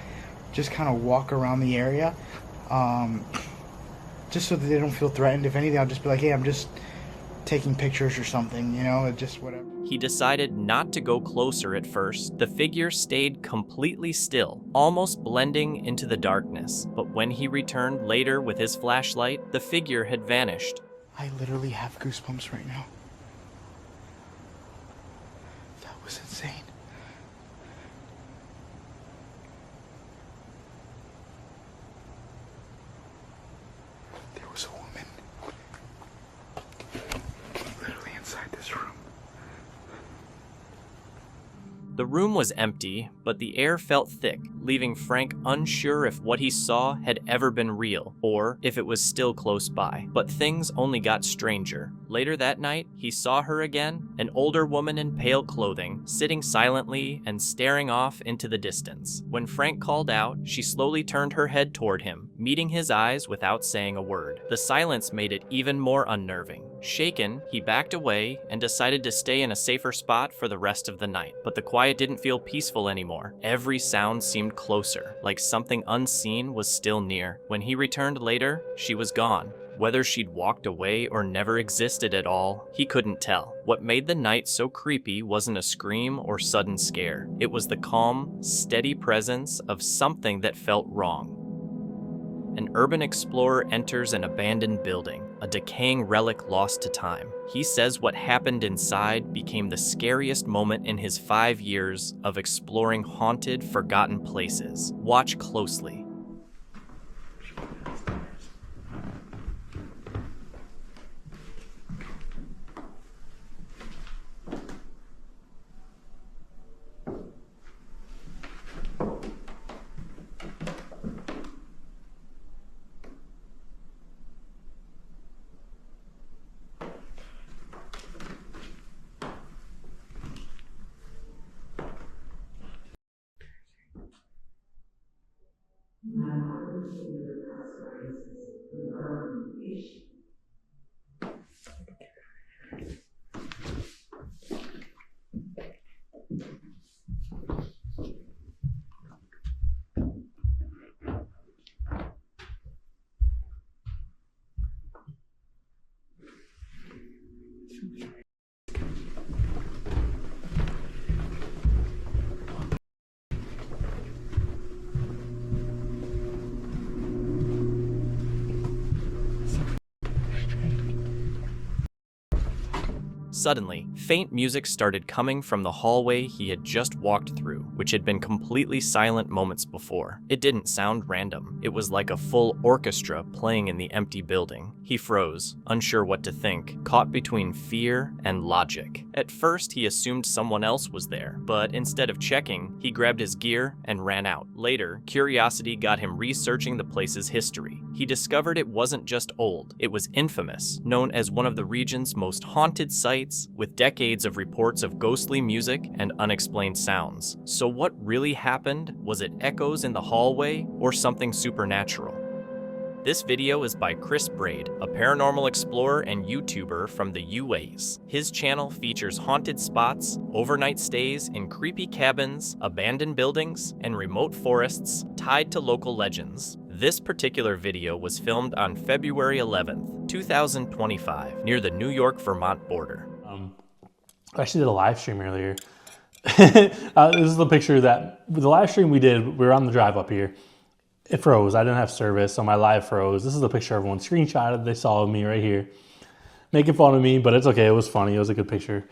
Just kind of walk around the area. Just so that they don't feel threatened. If anything, I'll just be like, hey, I'm just taking pictures or something, you know, just whatever. He decided not to go closer at first. The figure stayed completely still, almost blending into the darkness. But when he returned later with his flashlight, the figure had vanished. I literally have goosebumps right now. That was insane. There was a woman literally inside this room. The room was empty, but the air felt thick, leaving Frank unsure if what he saw had ever been real, or if it was still close by. But things only got stranger. Later that night, he saw her again, an older woman in pale clothing, sitting silently and staring off into the distance. When Frank called out, she slowly turned her head toward him, meeting his eyes without saying a word. The silence made it even more unnerving. Shaken, he backed away and decided to stay in a safer spot for the rest of the night. But the quiet didn't feel peaceful anymore. Every sound seemed closer, like something unseen was still near. When he returned later, she was gone. Whether she'd walked away or never existed at all, he couldn't tell. What made the night so creepy wasn't a scream or sudden scare. It was the calm, steady presence of something that felt wrong. An urban explorer enters an abandoned building, a decaying relic lost to time. He says what happened inside became the scariest moment in his 5 years of exploring haunted, forgotten places. Watch closely. Suddenly, faint music started coming from the hallway he had just walked through, which had been completely silent moments before. It didn't sound random. It was like a full orchestra playing in the empty building. He froze, unsure what to think, caught between fear and logic. At first, he assumed someone else was there, but instead of checking, he grabbed his gear and ran out. Later, curiosity got him researching the place's history. He discovered it wasn't just old, it was infamous, known as one of the region's most haunted sites, with decades of reports of ghostly music and unexplained sounds. So what really happened? Was it echoes in the hallway or something supernatural? This video is by Chris Braid, a paranormal explorer and YouTuber from the UAs. His channel features haunted spots, overnight stays in creepy cabins, abandoned buildings, and remote forests tied to local legends. This particular video was filmed on February 11th, 2025, near the New York-Vermont border. I actually did a live stream earlier. This is the picture that, the live stream we did, we were on the drive up here. It froze, I didn't have service, so my live froze. This is the picture everyone screenshotted, they saw me right here. Making fun of me, but it's okay, it was funny, it was a good picture.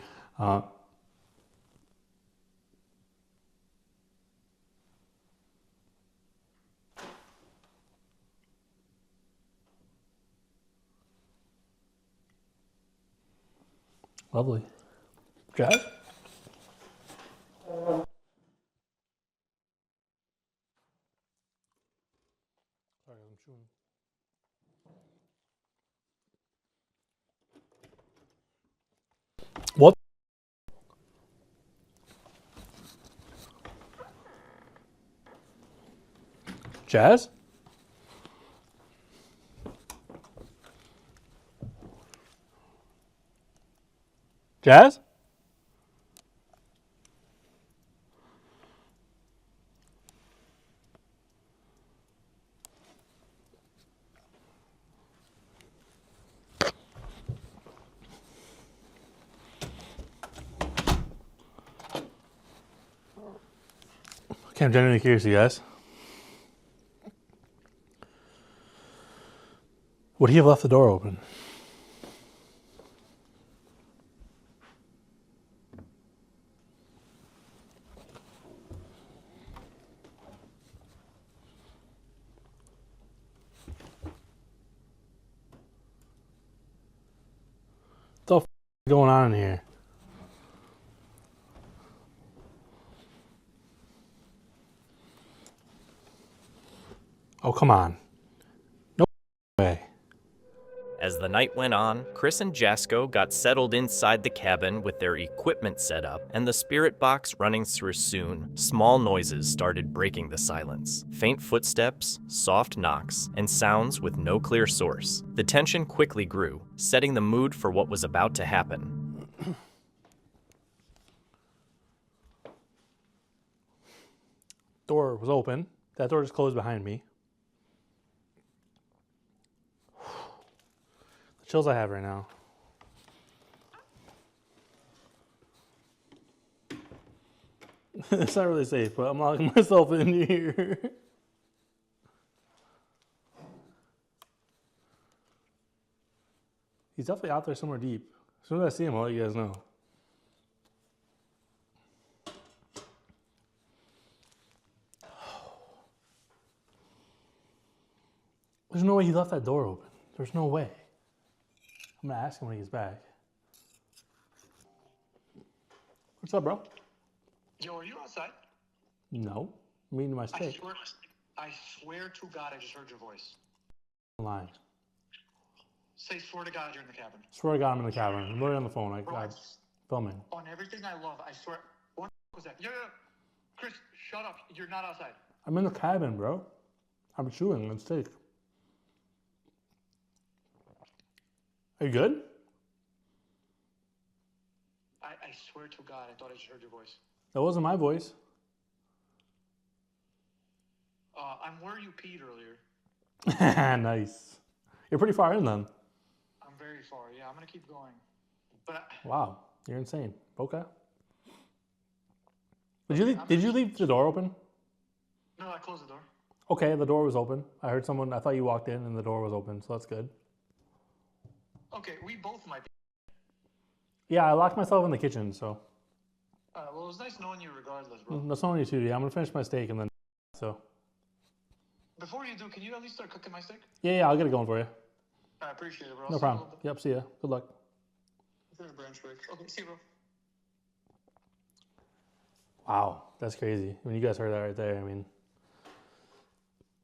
Lovely. Jazz? What? Jazz? Jazz? Okay, I'm genuinely curious, you guys. Would he have left the door open? What the f is going on in here? Oh, come on. No way. As the night went on, Chris and Jasko got settled inside the cabin with their equipment set up and the spirit box running through soon. Small noises started breaking the silence. Faint footsteps, soft knocks, and sounds with no clear source. The tension quickly grew, setting the mood for what was about to happen. Door was open. That door just closed behind me. The chills I have right now. It's not really safe, but I'm locking myself in here. He's definitely out there somewhere deep. As soon as I see him, I'll let you guys know. There's no way he left that door open. There's no way. I'm gonna ask him when he gets back. What's up, bro? Yo, are you outside? No. I'm eating my steak. I swear to God, I just heard your voice. I'm lying. Say, swear to God, you're in the cabin. Swear to God, I'm in the cabin. I'm literally on the phone. I'm filming. On everything I love, I swear. What was that? Yeah. Chris, shut up. You're not outside. I'm in the cabin, bro. I'm chewing on steak. Are you good? I swear to God, I thought I just heard your voice. That wasn't my voice. I'm where you peed earlier. Nice. You're pretty far in then. I'm very far. Yeah, I'm gonna keep going. But Wow, you're insane. Okay. Did you leave the door open? No, I closed the door. Okay, the door was open. I heard someone. I thought you walked in and the door was open, so that's good. Okay, we both might be. Yeah, I locked myself in the kitchen, so. Well, it was nice knowing you regardless, bro. That's only you too. Yeah, I'm gonna finish my steak and then. So. Before you do, can you at least start cooking my steak? Yeah, I'll get it going for you. I appreciate it, bro. No problem. Yep, see ya. Good luck. Branch break. Okay, see you, bro. Wow, that's crazy. When you guys heard that right there, I mean.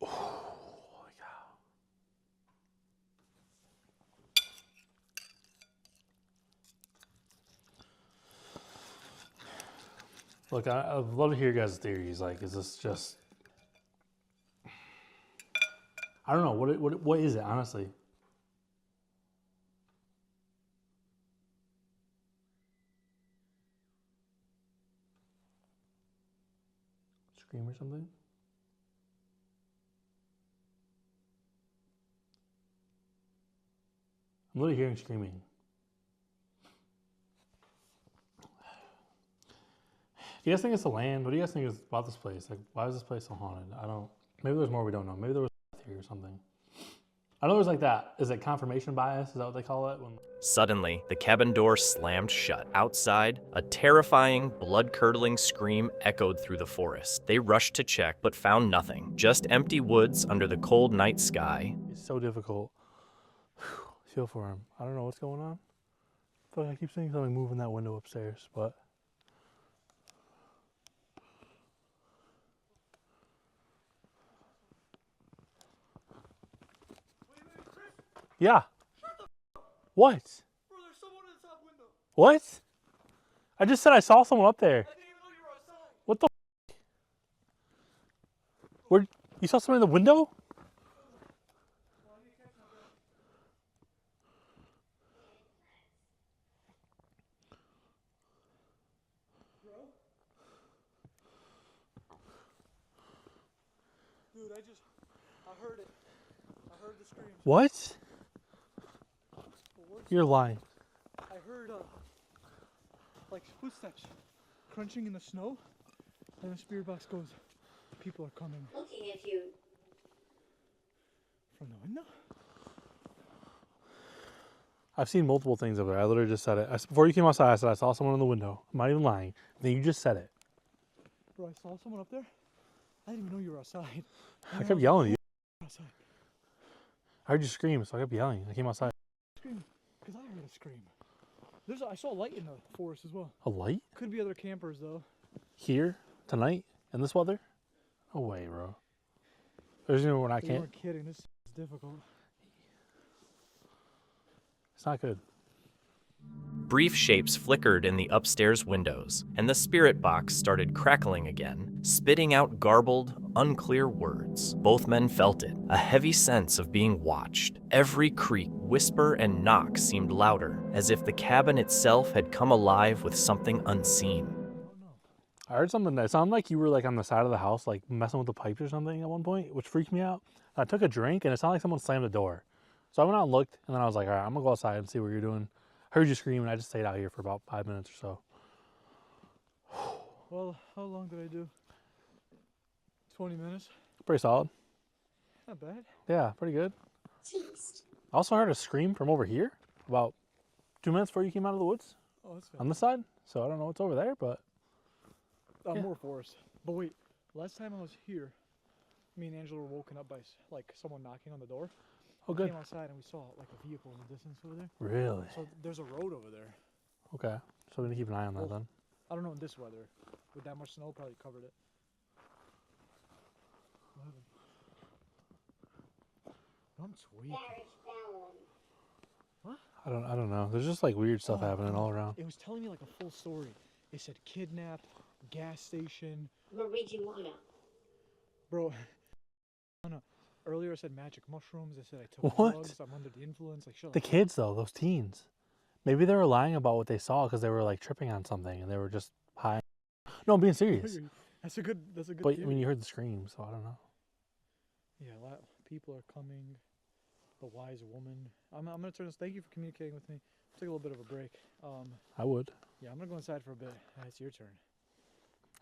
Oh, holy cow. Look, I'd love to hear your guys' theories. Like, is this just... I don't know. What is it, honestly? Scream or something? I'm literally hearing screaming. Do you guys think it's the land? What do you guys think is about this place? Like, why is this place so haunted? I don't... Maybe there's more we don't know. Maybe there was here or something. I know there's like that. Is it confirmation bias? Is that what they call it? Suddenly, the cabin door slammed shut. Outside, a terrifying, blood-curdling scream echoed through the forest. They rushed to check, but found nothing. Just empty woods under the cold night sky. It's so difficult. I feel for him. I don't know what's going on. I feel like I keep seeing something move in that window upstairs, but... Yeah. What? Bro, there's someone in the top window. What? I just said I saw someone up there. I didn't even know you were outside. What the f? Where? You saw someone in the window? Dude, I heard it. I heard the scream. What? You're lying. I heard, like footsteps crunching in the snow, and the spirit box goes, people are coming. Looking at you. From the window? I've seen multiple things over there. I literally just said it. Before you came outside, I said I saw someone in the window. I'm not even lying. Then you just said it. Bro, I saw someone up there. I didn't even know you were outside. I kept yelling at you. Outside. I heard you scream, so I kept yelling. I came outside. Scream, because I heard a scream. I saw a light in the forest as well. A light? Could be other campers though. Here? Tonight? In this weather? No way, bro. There's no when I You can't. weren't kidding. This is difficult. It's not good. Brief shapes flickered in the upstairs windows, and the spirit box started crackling again, spitting out garbled, unclear words. Both men felt it, a heavy sense of being watched. Every creak, whisper, and knock seemed louder, as if the cabin itself had come alive with something unseen. I heard something that sounded like you were like on the side of the house, like messing with the pipes or something at one point, which freaked me out. I took a drink and it sounded like someone slammed the door. So I went out and looked, and then I was like, all right, I'm gonna go outside and see what you're doing. I heard you scream, and I just stayed out here for about 5 minutes or so. Well, how long did I do? 20 minutes. Pretty solid. Not bad. Yeah, pretty good. Jeez. I also heard a scream from over here about 2 minutes before you came out of the woods. Oh, that's good. On this side. So I don't know what's over there, but yeah. More forest. But wait, last time I was here, me and Angela were woken up by like someone knocking on the door. Oh, We good. came outside and we saw like a vehicle in the distance over there. Really? So there's a road over there. Okay. So we're gonna keep an eye on that then. I don't know in this weather. With that much snow, probably covered it. I'm tweaking. What? I don't know. There's just like weird stuff happening all around. It was telling me like a full story. It said kidnapped, gas station. Marijuana. Bro, earlier I said magic mushrooms. I said I took What? drugs. I'm under the influence. Like, shut The up. kids though, those teens. Maybe they were lying about what they saw because they were like tripping on something and they were just high. No, I'm being serious. That's a good. That's a good. But theory. when you heard the scream, so I don't know. Yeah, a lot of people are coming. The wise woman. I'm gonna turn this. Thank you for communicating with me. Take a little bit of a break. I would. Yeah, I'm gonna go inside for a bit. It's your turn,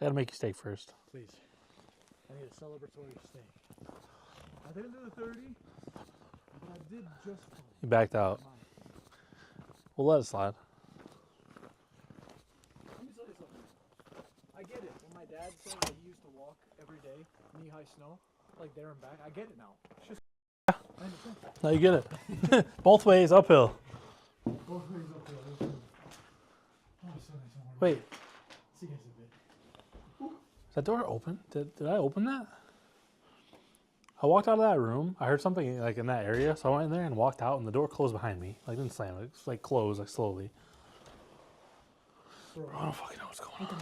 I gotta make you steak first. please. I need a celebratory steak. I didn't do the 30, but I did just fine. You backed out. We'll let it slide. dad saying that he used to walk every day, knee-high snow, like there and back. I get it now. It's just Now you get it. Both ways uphill. both ways uphill. Oh, so nice. Wait, See you guys a bit. is that door open? Did I open that? I walked out of that room. I heard something like in that area, so I went in there and walked out, and the door closed behind me. Like didn't slam it. It's like closed, like slowly. I don't fucking know what's going on.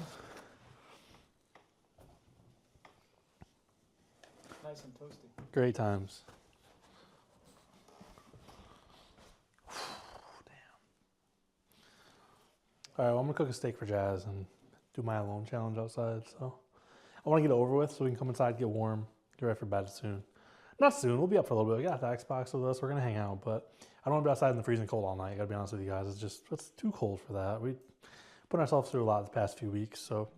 Nice and toasty. Great times. All right, well, I'm gonna cook a steak for Jazz and do my alone challenge outside. So I want to get it over with so we can come inside, get warm, get ready for bed soon. Not soon. We'll be up for a little bit. We got the Xbox with us. We're gonna hang out, but I don't want to be outside in the freezing cold all night. I gotta be honest with you guys. It's too cold for that. We put ourselves through a lot the past few weeks. So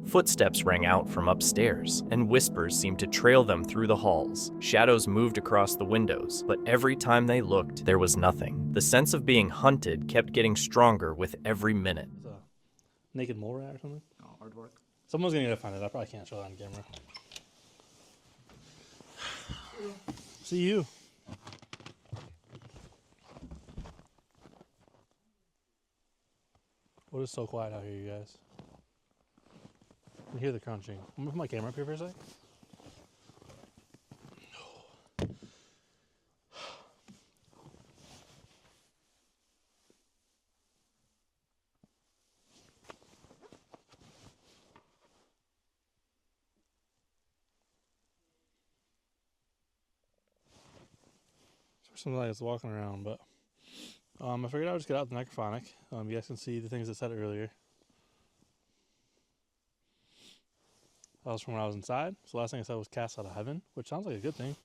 Footsteps rang out from upstairs, and whispers seemed to trail them through the halls. Shadows moved across the windows, but every time they looked, there was nothing. The sense of being hunted kept getting stronger with every minute. it's a naked mole rat or something. Oh, hard work. Someone's gonna find it. I probably can't show that on camera. See you. What is so quiet out here, you guys? I can hear the crunching. I'm gonna put my camera up here for a sec. Something like it's walking around, but I figured I would just get out the necrophonic. You guys can see the things I said earlier. That was from when I was inside. So the last thing I said was cast out of heaven, which sounds like a good thing.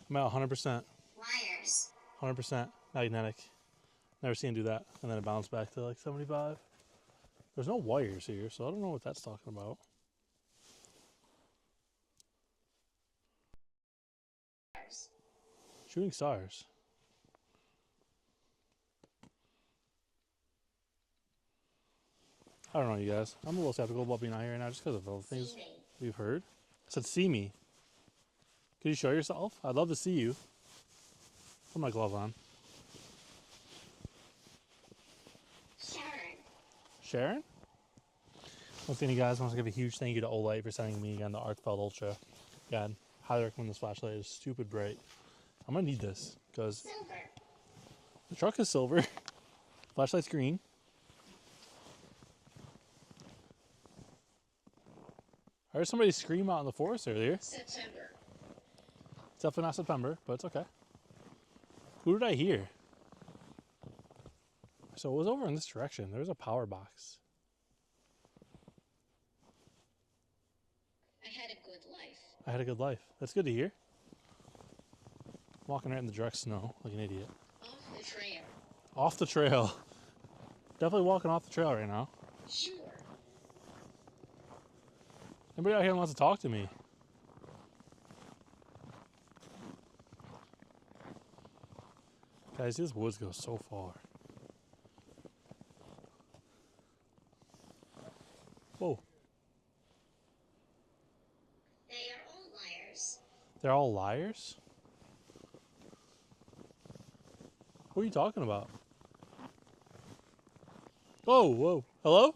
I'm at 100%. Liars. 100% magnetic. Never seen him do that. And then it bounced back to like 75. There's no wires here, so I don't know what that's talking about. Shooting stars. I don't know, you guys. I'm a little skeptical about being out here right now just because of all the things we've heard. I said, see me. Could you show yourself? I'd love to see you. Put my glove on. Sharon? Once again, you guys, I want to give a huge thank you to Olight for sending me again the Arcfeld Ultra. God, highly recommend this flashlight. It's stupid bright. I'm gonna need this because the truck is silver. Flashlight's green. I heard somebody scream out in the forest earlier. September. It's definitely not September, but it's okay. Who did I hear? So it was over in this direction. There's a power box. I had a good life. I had a good life. That's good to hear. Walking right in the direct snow like an idiot. Off the trail. Off the trail. Definitely walking off the trail right now. Sure. Anybody out here wants to talk to me? Guys, these woods go so far. Whoa. They are all liars. They're all liars? What are you talking about? Whoa, whoa. Hello?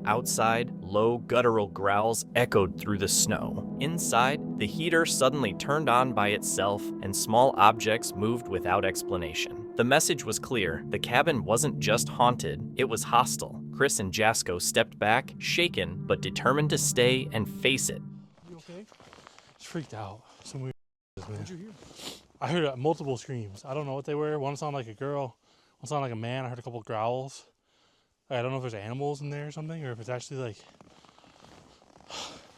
Outside, low guttural growls echoed through the snow. Inside, the heater suddenly turned on by itself and small objects moved without explanation. The message was clear. The cabin wasn't just haunted, it was hostile. Chris and Jasko stepped back, shaken, but determined to stay and face it. You okay? Just freaked out. Some weird man. What'd you hear? I heard multiple screams. I don't know what they were. One sounded like a girl, one sounded like a man. I heard a couple growls. I don't know if there's animals in there or something, or if it's actually like...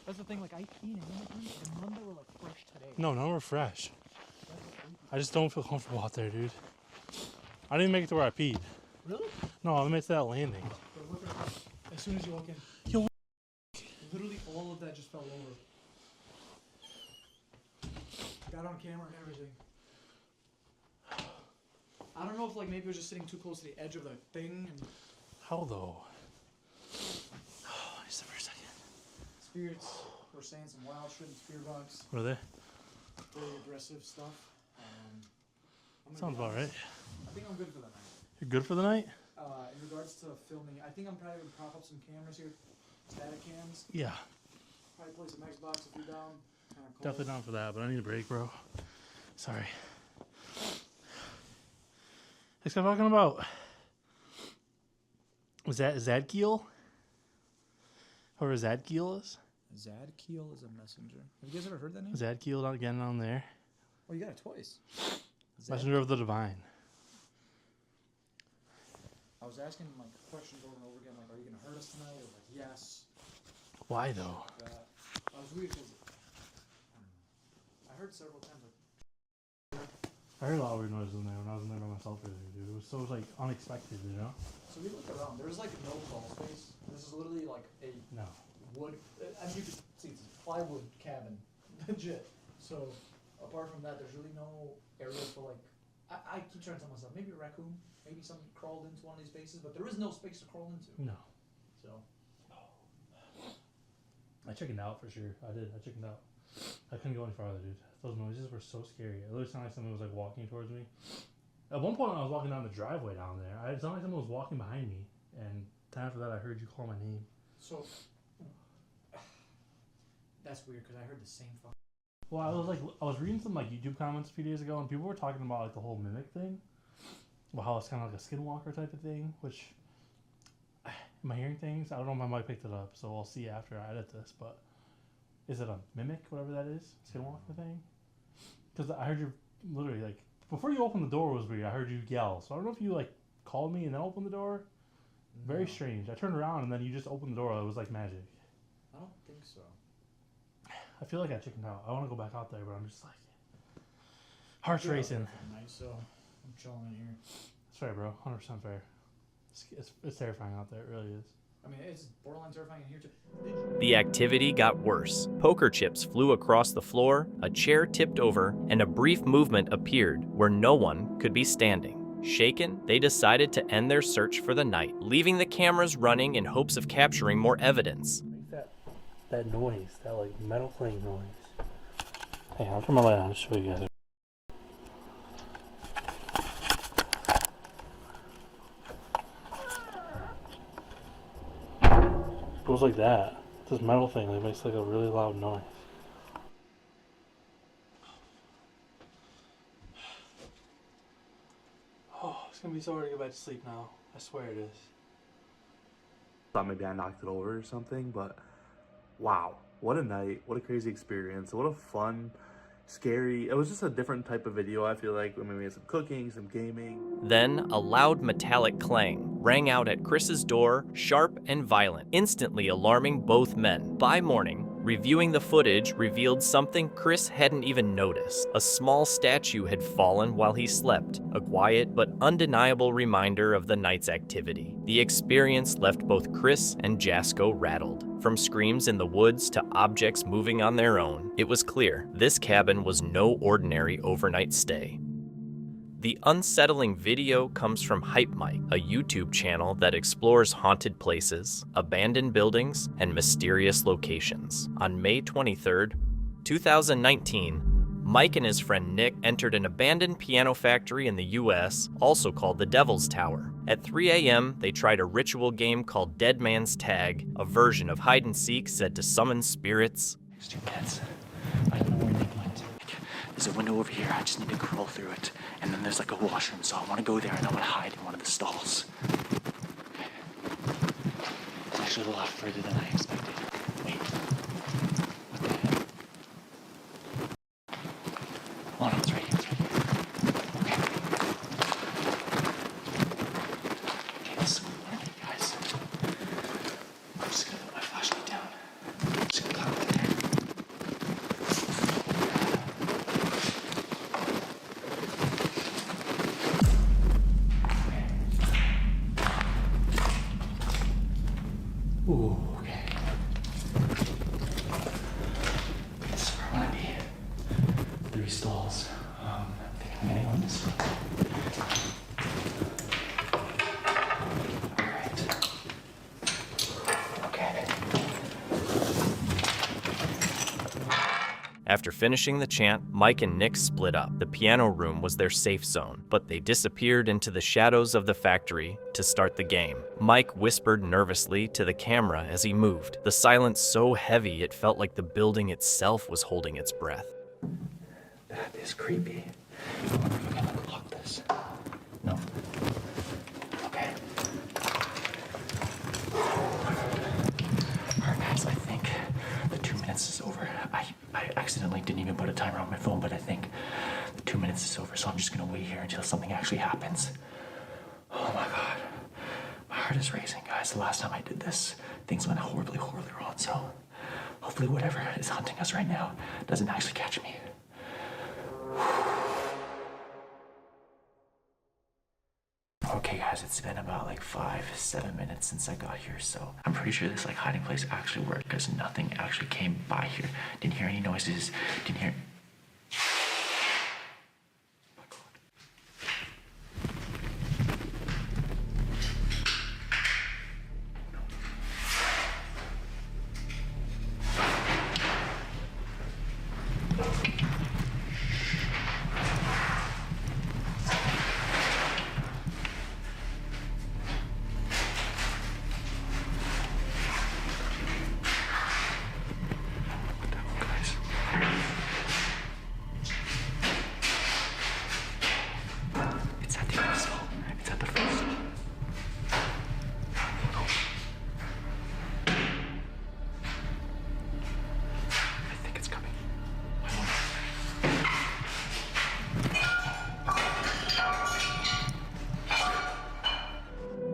That's the thing, like I peed in Hamilton, and none that were like fresh today. No, none were fresh. I just don't feel comfortable out there, dude. I didn't even make it to where I peed. Really? No, I made it to that landing. As soon as you walk in. Yo, literally all of that just fell over. Got on camera and everything. I don't know if like maybe it was just sitting too close to the edge of the thing. And How though? Oh, just for a second. spirits were saying some wild shit in spirit box. What are they? Very aggressive stuff. I'm gonna Sounds be about honest, right. I think I'm good for the night. You're good for the night? In regards to filming, I think I'm probably gonna prop up some cameras here, static cams. Yeah. Probably play some Xbox if you're down. Kinda cold. Definitely down for that, but I need a break, bro. Sorry. What's I'm talking about? Was that Zadkiel? Or Zadkiel is? Zadkiel is a messenger. Have you guys ever heard that name? Zadkiel again down there. Oh, you got it twice. Messenger of the Divine. I was asking like questions over and over again, like, are you gonna hurt us tonight? Or like, yes. Why though? I was weird because I heard several times like. I heard a lot of weird noises in there when I was in there by myself earlier, dude. It was so like unexpected, you know? So we looked around. There's like no crawl space. This is literally like a wood. As you can see, it's a plywood cabin, legit. So apart from that, there's really no area for like. I keep trying to tell myself maybe a raccoon, maybe something crawled into one of these spaces, but there is no space to crawl into. No. So. I chickened out for sure. I did. I chickened out. I couldn't go any farther, dude. Those noises were so scary. It literally sounded like someone was like walking towards me. At one point, when I was walking down the driveway down there, it sounded like someone was walking behind me. And time after that, I heard you call my name. So. That's weird because I heard the same fucking. Well, I was reading some like YouTube comments a few days ago, and people were talking about like the whole mimic thing. Well, how it's kind of like a skinwalker type of thing, which. Am I hearing things? I don't know if I might picked it up, so I'll see after I edit this, but. Is it a mimic, whatever that is? Skinwalker thing? Because I heard you literally, like, before you opened the door was weird. I heard you yell. So I don't know if you, like, called me and then opened the door. Very strange. I turned around and then you just opened the door. It was like magic. I don't think so. I feel like I chickened out. I want to go back out there, but I'm just like, heart's racing. So I'm chilling in here. It's fair, bro. 100% fair. It's terrifying out there. It really is. I mean, it's borderline terrifying in here too. The activity got worse. Poker chips flew across the floor, a chair tipped over, and a brief movement appeared where no one could be standing. Shaken, they decided to end their search for the night, leaving the cameras running in hopes of capturing more evidence. That noise, that like metal playing noise. Hey, I'll turn my light on to show you guys. It goes like that. This metal thing that makes like a really loud noise. Oh, it's gonna be so hard to go back to sleep now. I swear it is. Thought maybe I knocked it over or something, but wow, what a night, what a crazy experience, what a fun, scary, it was just a different type of video. I feel like, I mean, we had some cooking, some gaming. Then a loud metallic clang rang out at Chris's door, sharp and violent, instantly alarming both men. By morning, reviewing the footage revealed something Chris hadn't even noticed. A small statue had fallen while he slept, a quiet but undeniable reminder of the night's activity. The experience left both Chris and Jasko rattled. From screams in the woods to objects moving on their own, it was clear this cabin was no ordinary overnight stay. The unsettling video comes from Hype Mike, a YouTube channel that explores haunted places, abandoned buildings, and mysterious locations. On May 23rd, 2019, Mike and his friend Nick entered an abandoned piano factory in the US, also called the Devil's Tower. At 3 a.m., they tried a ritual game called Dead Man's Tag, a version of hide and seek said to summon spirits. There's 2 beds. I don't know where Nick went. There's a window over here. I just need to crawl through it. And then there's like a washroom, so I want to go there and I want to hide in one of the stalls. Okay. It's actually a lot further than I expected. Wait. What the heck? Oh no, it's right here. It's right here. Okay. Okay, this is one of you guys. I'm just gonna put my flashlight down. I'm just gonna climb up there. Ooh, okay. This is where I want to be. 3 stalls. I think I'm getting on this one. After finishing the chant, Mike and Nick split up. The piano room was their safe zone, but they disappeared into the shadows of the factory to start the game. Mike whispered nervously to the camera as he moved, the silence so heavy it felt like the building itself was holding its breath. That is creepy. I wonder if I can unlock this. No. Okay. Alright guys, I think the 2 minutes is over. I accidentally didn't even put a timer on my phone, but I think the 2 minutes is over, so I'm just gonna wait here until something actually happens. Oh my god. My heart is racing, guys. The last time I did this, things went horribly, horribly wrong, so hopefully whatever is hunting us right now doesn't actually catch me. Okay guys, it's been about like 5-7 minutes since I got here, so I'm pretty sure this like hiding place actually worked because nothing actually came by here. Didn't hear any noises, didn't hear...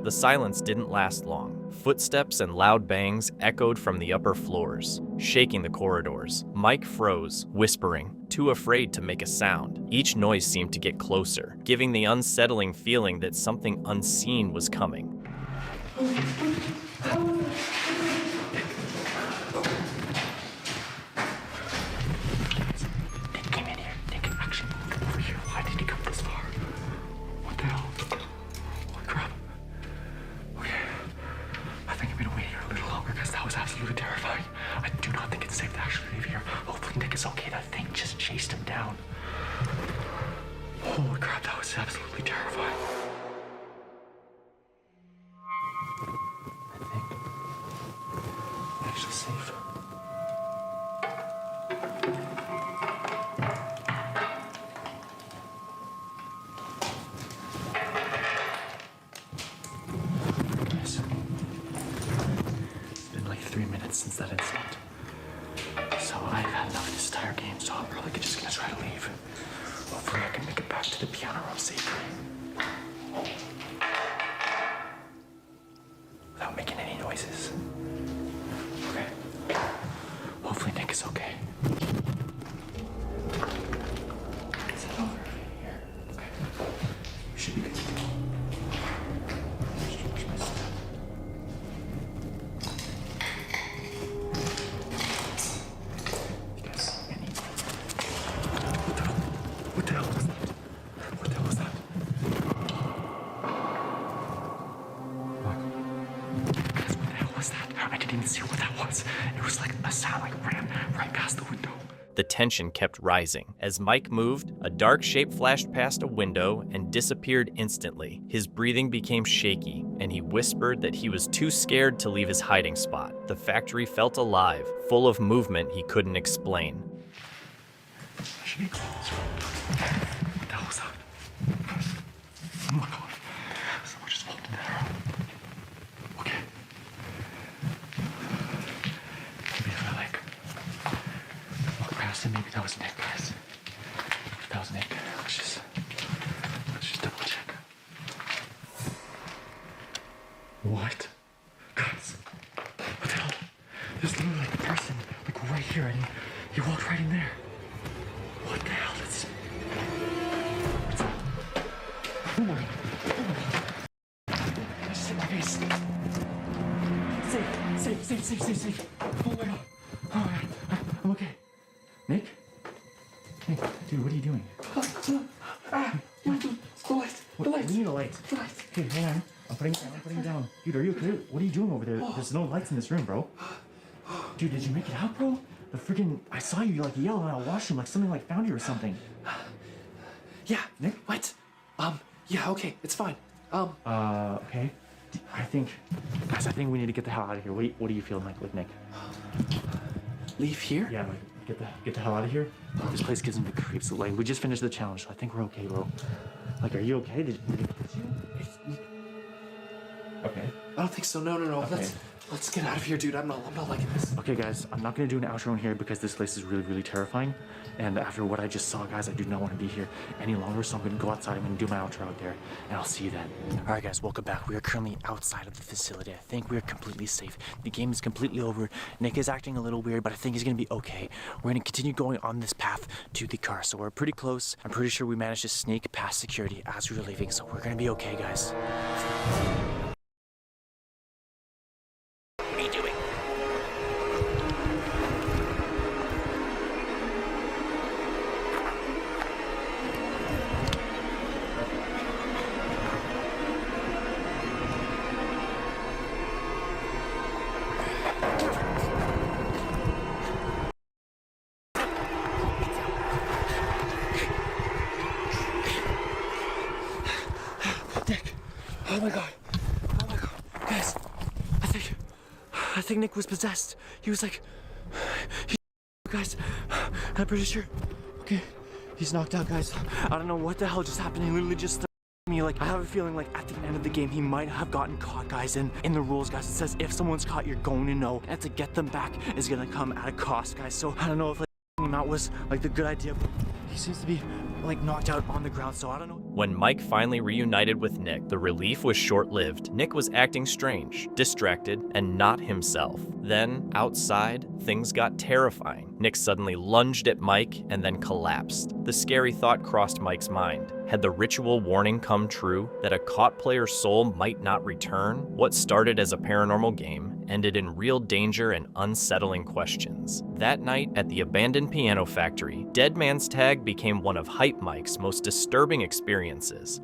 The silence didn't last long. Footsteps and loud bangs echoed from the upper floors, shaking the corridors. Mike froze, whispering, too afraid to make a sound. Each noise seemed to get closer, giving the unsettling feeling that something unseen was coming. Holy crap, that was absolutely terrifying. I think I'm actually safe. Guys, it's been like 3 minutes since that incident. So I've had enough of this entire game, so I'm probably just gonna try to leave. Hopefully I can make it back to the piano room safely. Without making any noises. Okay. Hopefully Nick is okay. Is that over here? Okay. We should be good. Just watch my step. What the hell was that? What the hell was that? What? Guys, what the hell was that? I didn't even see what that was. It was like a sound like ran right past the window. The tension kept rising. As Mike moved, a dark shape flashed past a window and disappeared instantly. His breathing became shaky, and he whispered that he was too scared to leave his hiding spot. The factory felt alive, full of movement he couldn't explain. I should be close. What the hell was that? Oh my god. Someone just walked in that room. Okay. Maybe if I like walk past him, maybe that was Nick, guys. If that was Nick, let's just double check. What? Guys, what the hell? There's literally like a person like right here and he walked right in there. What the hell? That's... Oh my god. Oh my god. Just hit my face. Safe. Oh my god. Oh my god. I'm okay. Nick? Nick, dude, what are you doing? The light. The light. We need a light. The light. Okay, hang on. I'm putting it down. Dude, are you okay? What are you doing over there? There's no lights in this room, bro. Dude, did you make it out, bro? the freaking, I saw you like yell in a washroom, like something like found you or something. Yeah. Nick? What? Yeah, okay, it's fine. Okay. Guys, I think we need to get the hell out of here. What are you feeling like with Nick? Leave here? Yeah, like, get the hell out of here. This place gives me the creeps. Like, we just finished the challenge, so I think we're okay, bro. Like, are you okay? Did it hit you? Okay. I don't think so. No. Okay. Let's get out of here, dude. I'm not liking this. Okay, guys, I'm not gonna do an outro in here because this place is really, really terrifying. And after what I just saw, guys, I do not want to be here any longer. So I'm gonna go outside. I'm gonna do my outro out there, and I'll see you then. All right, guys, welcome back. We are currently outside of the facility. I think we are completely safe. The game is completely over. Nick is acting a little weird, but I think he's gonna be okay. We're gonna continue going on this path to the car. So we're pretty close. I'm pretty sure we managed to sneak past security as we were leaving. So we're gonna be okay, guys. What are you doing? Nick. Oh my god. Guys, I think Nick was possessed. He was like, guys, I'm pretty sure. Okay, he's knocked out, guys. I don't know what the hell just happened. He literally just me. Like, I have a feeling like at the end of the game he might have gotten caught, guys. And in the rules, guys, it says if someone's caught, you're going to know, and to get them back is gonna come at a cost, guys. So I don't know if like him out was like the good idea. He seems to be like knocked out on the ground, so I don't know. When Mike finally reunited with Nick, the relief was short-lived. Nick was acting strange, distracted, and not himself. Then, outside, things got terrifying. Nick suddenly lunged at Mike and then collapsed. The scary thought crossed Mike's mind. Had the ritual warning come true, that a caught player's soul might not return? What started as a paranormal game ended in real danger and unsettling questions. That night at the abandoned piano factory, Dead Man's Tag became one of Hype Mike's most disturbing experiences.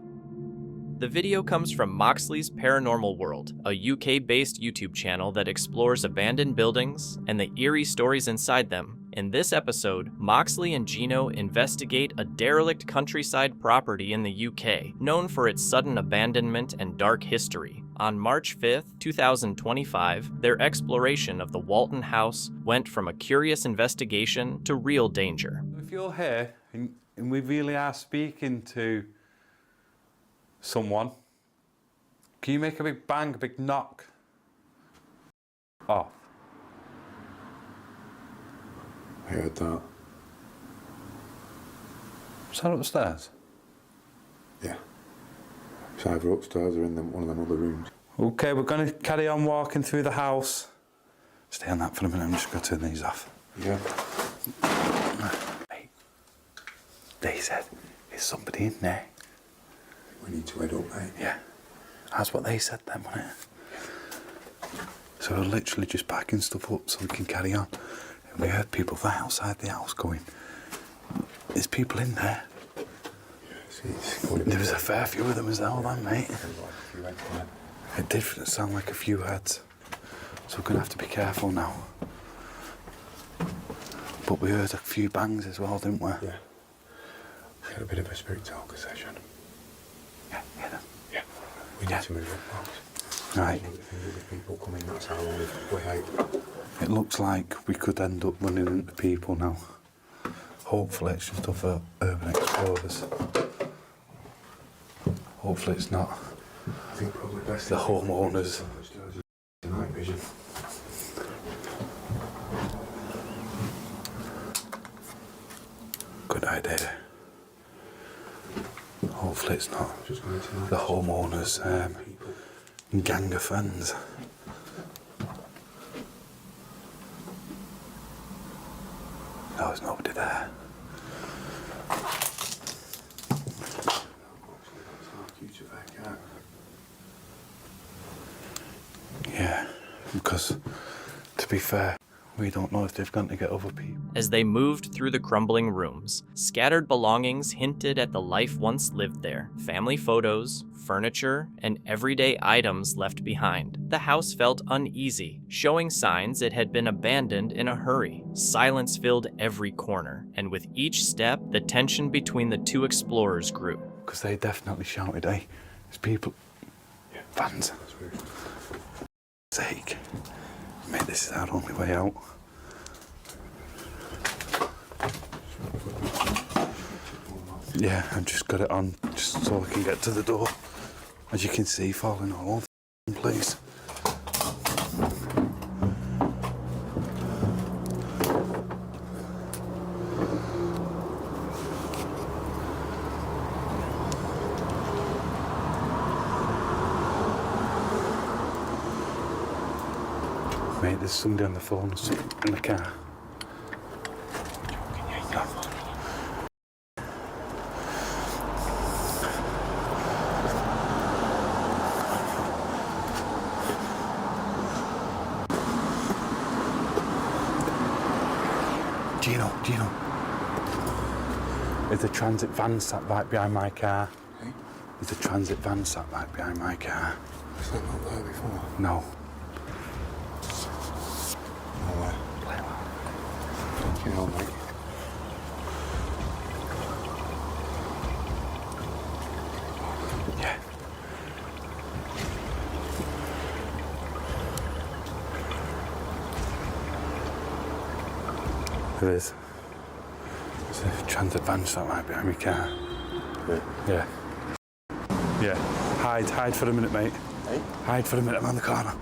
The video comes from Moxley's Paranormal World, a UK-based YouTube channel that explores abandoned buildings and the eerie stories inside them. In this episode, Moxley and Gino investigate a derelict countryside property in the UK, known for its sudden abandonment and dark history. On March 5th, 2025, their exploration of the Walton house went from a curious investigation to real danger. If you're here and we really are speaking to someone, can you make a big bang, a big knock? Off. I heard that. Is that upstairs? Yeah. It's either upstairs or in one of them other rooms. Okay, we're going to carry on walking through the house. Stay on that for a minute, I'm just going to turn these off. Yeah. Mate, they said there's somebody in there. We need to head up, mate. Yeah. That's what they said then, wasn't it? So we're literally just packing stuff up so we can carry on. And we heard people right outside the house going, there's people in there. There was a fair few of them as well then, mate. It did sound like a few heads. So we're going to have to be careful now. But we heard a few bangs as well, didn't we? Yeah. We had a bit of a spirit talker session. Yeah, them. Yeah. We need to move up, Max. Right. With people coming, that's how long we wait. It looks like we could end up running into people now. Hopefully it's just other urban explorers. Hopefully it's not I think probably best the homeowners. Night vision. Good idea. Hopefully it's not the homeowners' gang of friends. No, there's nobody there. Yeah, because to be fair, We don't know if they've gone to get other people. As they moved through the crumbling rooms, scattered belongings hinted at the life once lived there. Family photos, furniture, and everyday items left behind. The house felt uneasy, showing signs it had been abandoned in a hurry. Silence filled every corner, and with each step, the tension between the two explorers grew. Because they definitely shouted, hey, there's people... Fans. Sake. Mate, this is our only way out. Yeah, I've just got it on, just so I can get to the door. As you can see, falling all over the place. Mate, there's somebody on the phone in the car. Gino. There's a transit van sat right behind my car. Hey? There's a transit van sat right behind my car. Was that not there before? No. You know, mate. Yeah. There is. There's a transit van sat right behind my car. Yeah. Yeah. Hide for a minute, mate. Hey? Hide for a minute, I'm on the corner.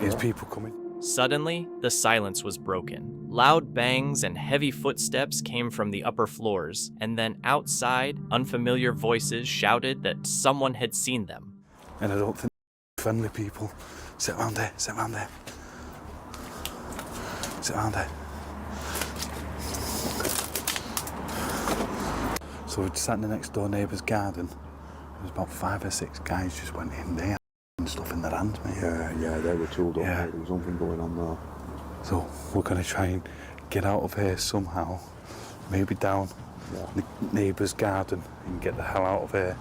There's people coming. Suddenly, the silence was broken. Loud bangs and heavy footsteps came from the upper floors, and then outside, unfamiliar voices shouted that someone had seen them. And I don't think friendly people. Sit around there, sit around there. Sit around there. So we sat in the next door neighbour's garden. There was about 5 or 6 guys just went in there and stuff in their hands, mate. Yeah, they were tooled up. Yeah. There was something going on there. So we're going to try and get out of here somehow. Maybe down the neighbour's garden and get the hell out of here.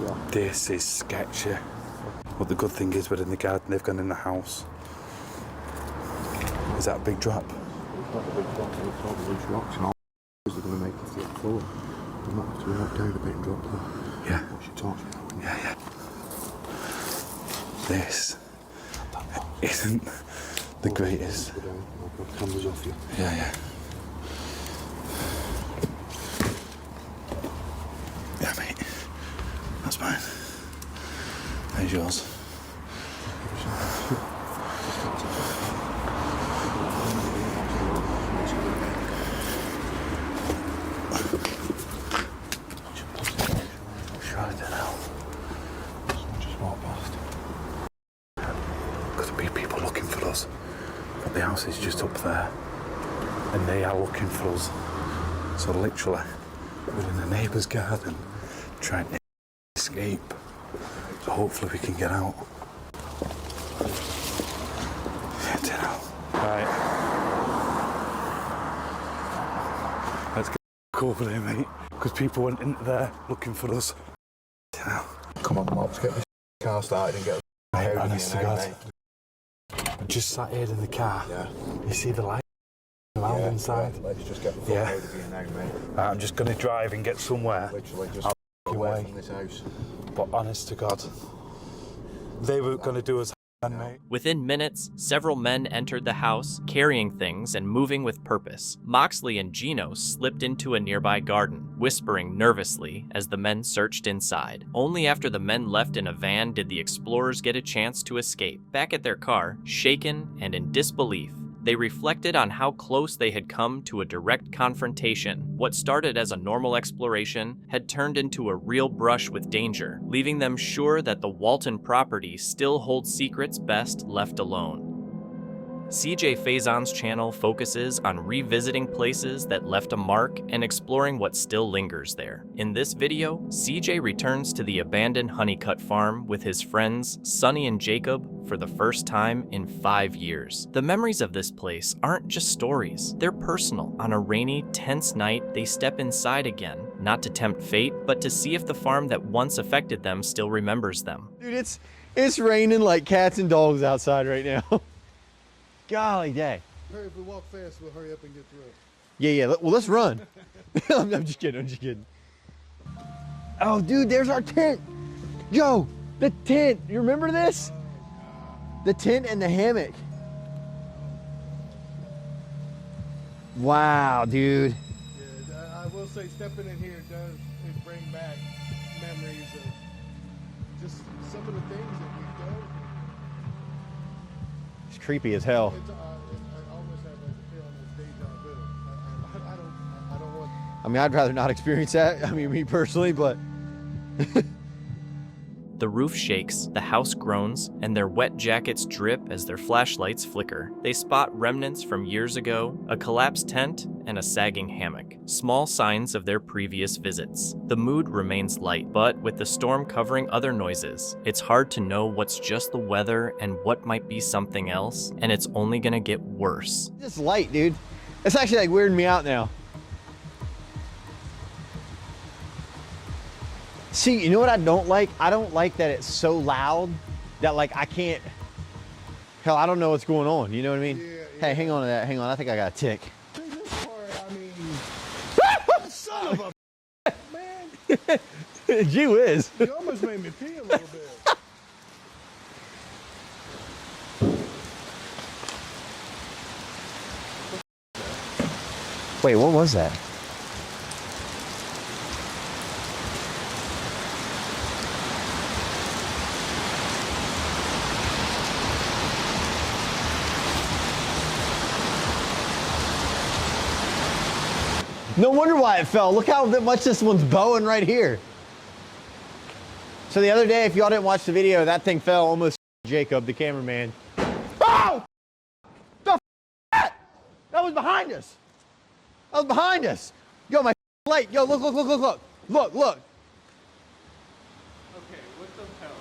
Yeah. This is sketchy. But the good thing is we're in the garden, they've gone in the house. Is that a big drop? It's not a big drop, it's all the loose rocks and all they're going to make the flip forward. We might have to walk down a bit and drop there. Yeah. What's your torch now? Yeah. This isn't the greatest. I've got cameras off you. Yeah. Yeah, mate. That's mine. There's yours. The house is just up there and they are looking for us. So literally we're in the neighbour's garden trying to escape. So hopefully we can get out. Get out. Right. Let's get over there, mate. Because people went into there looking for us. Get out. Come on, Mops, get this car started and get mate, honest to God. I just sat here in the car. Yeah. You see the light around inside? Yeah, let's just get the fuck out of here now, mate. I'm just going to drive and get somewhere. Literally, just away from this house. But honest to God, they were going to do us, mate. Within minutes, several men entered the house, carrying things and moving with purpose. Moxley and Gino slipped into a nearby garden, whispering nervously as the men searched inside. Only after the men left in a van did the explorers get a chance to escape. Back at their car, shaken and in disbelief, they reflected on how close they had come to a direct confrontation. What started as a normal exploration had turned into a real brush with danger, leaving them sure that the Walton property still holds secrets best left alone. CJ Faison's channel focuses on revisiting places that left a mark and exploring what still lingers there. In this video, CJ returns to the abandoned Honeyut Farm with his friends Sunny and Jacob for the first time in 5 years. The memories of this place aren't just stories, they're personal. On a rainy, tense night, they step inside again, not to tempt fate, but to see if the farm that once affected them still remembers them. Dude, it's raining like cats and dogs outside right now. Golly day. Hurry, if we walk fast, we'll hurry up and get through it. Yeah. Well, let's run. I'm just kidding. Oh, dude, there's our tent. Yo, the tent. You remember this? The tent and the hammock. Wow, dude. Yeah, I will say stepping in here does bring back memories of just some of the things that we've done. It's creepy as hell. I almost have like a feeling of deja vu. I don't want. I mean, I'd rather not experience that. I mean, me personally, but. The roof shakes, the house groans, and their wet jackets drip as their flashlights flicker. They spot remnants from years ago, a collapsed tent, and a sagging hammock. Small signs of their previous visits. The mood remains light, but with the storm covering other noises, it's hard to know what's just the weather and what might be something else, and it's only gonna get worse. It's light, dude. It's actually like weirding me out now. See, you know what I don't like? I don't like that it's so loud that like I can't, hell, I don't know what's going on. You know what I mean? Yeah. Hey, hang on to that. Hang on, I think I got a tick. This part, I mean, son of a man. Gee whiz. You almost made me pee a little bit. Wait, what was that? No wonder why it fell. Look how much this one's bowing right here. So the other day, if y'all didn't watch the video, that thing fell almost Jacob, the cameraman. Oh! The that? That was behind us. That was behind us. Yo, my light. Yo, look. Look. Okay, what the hell?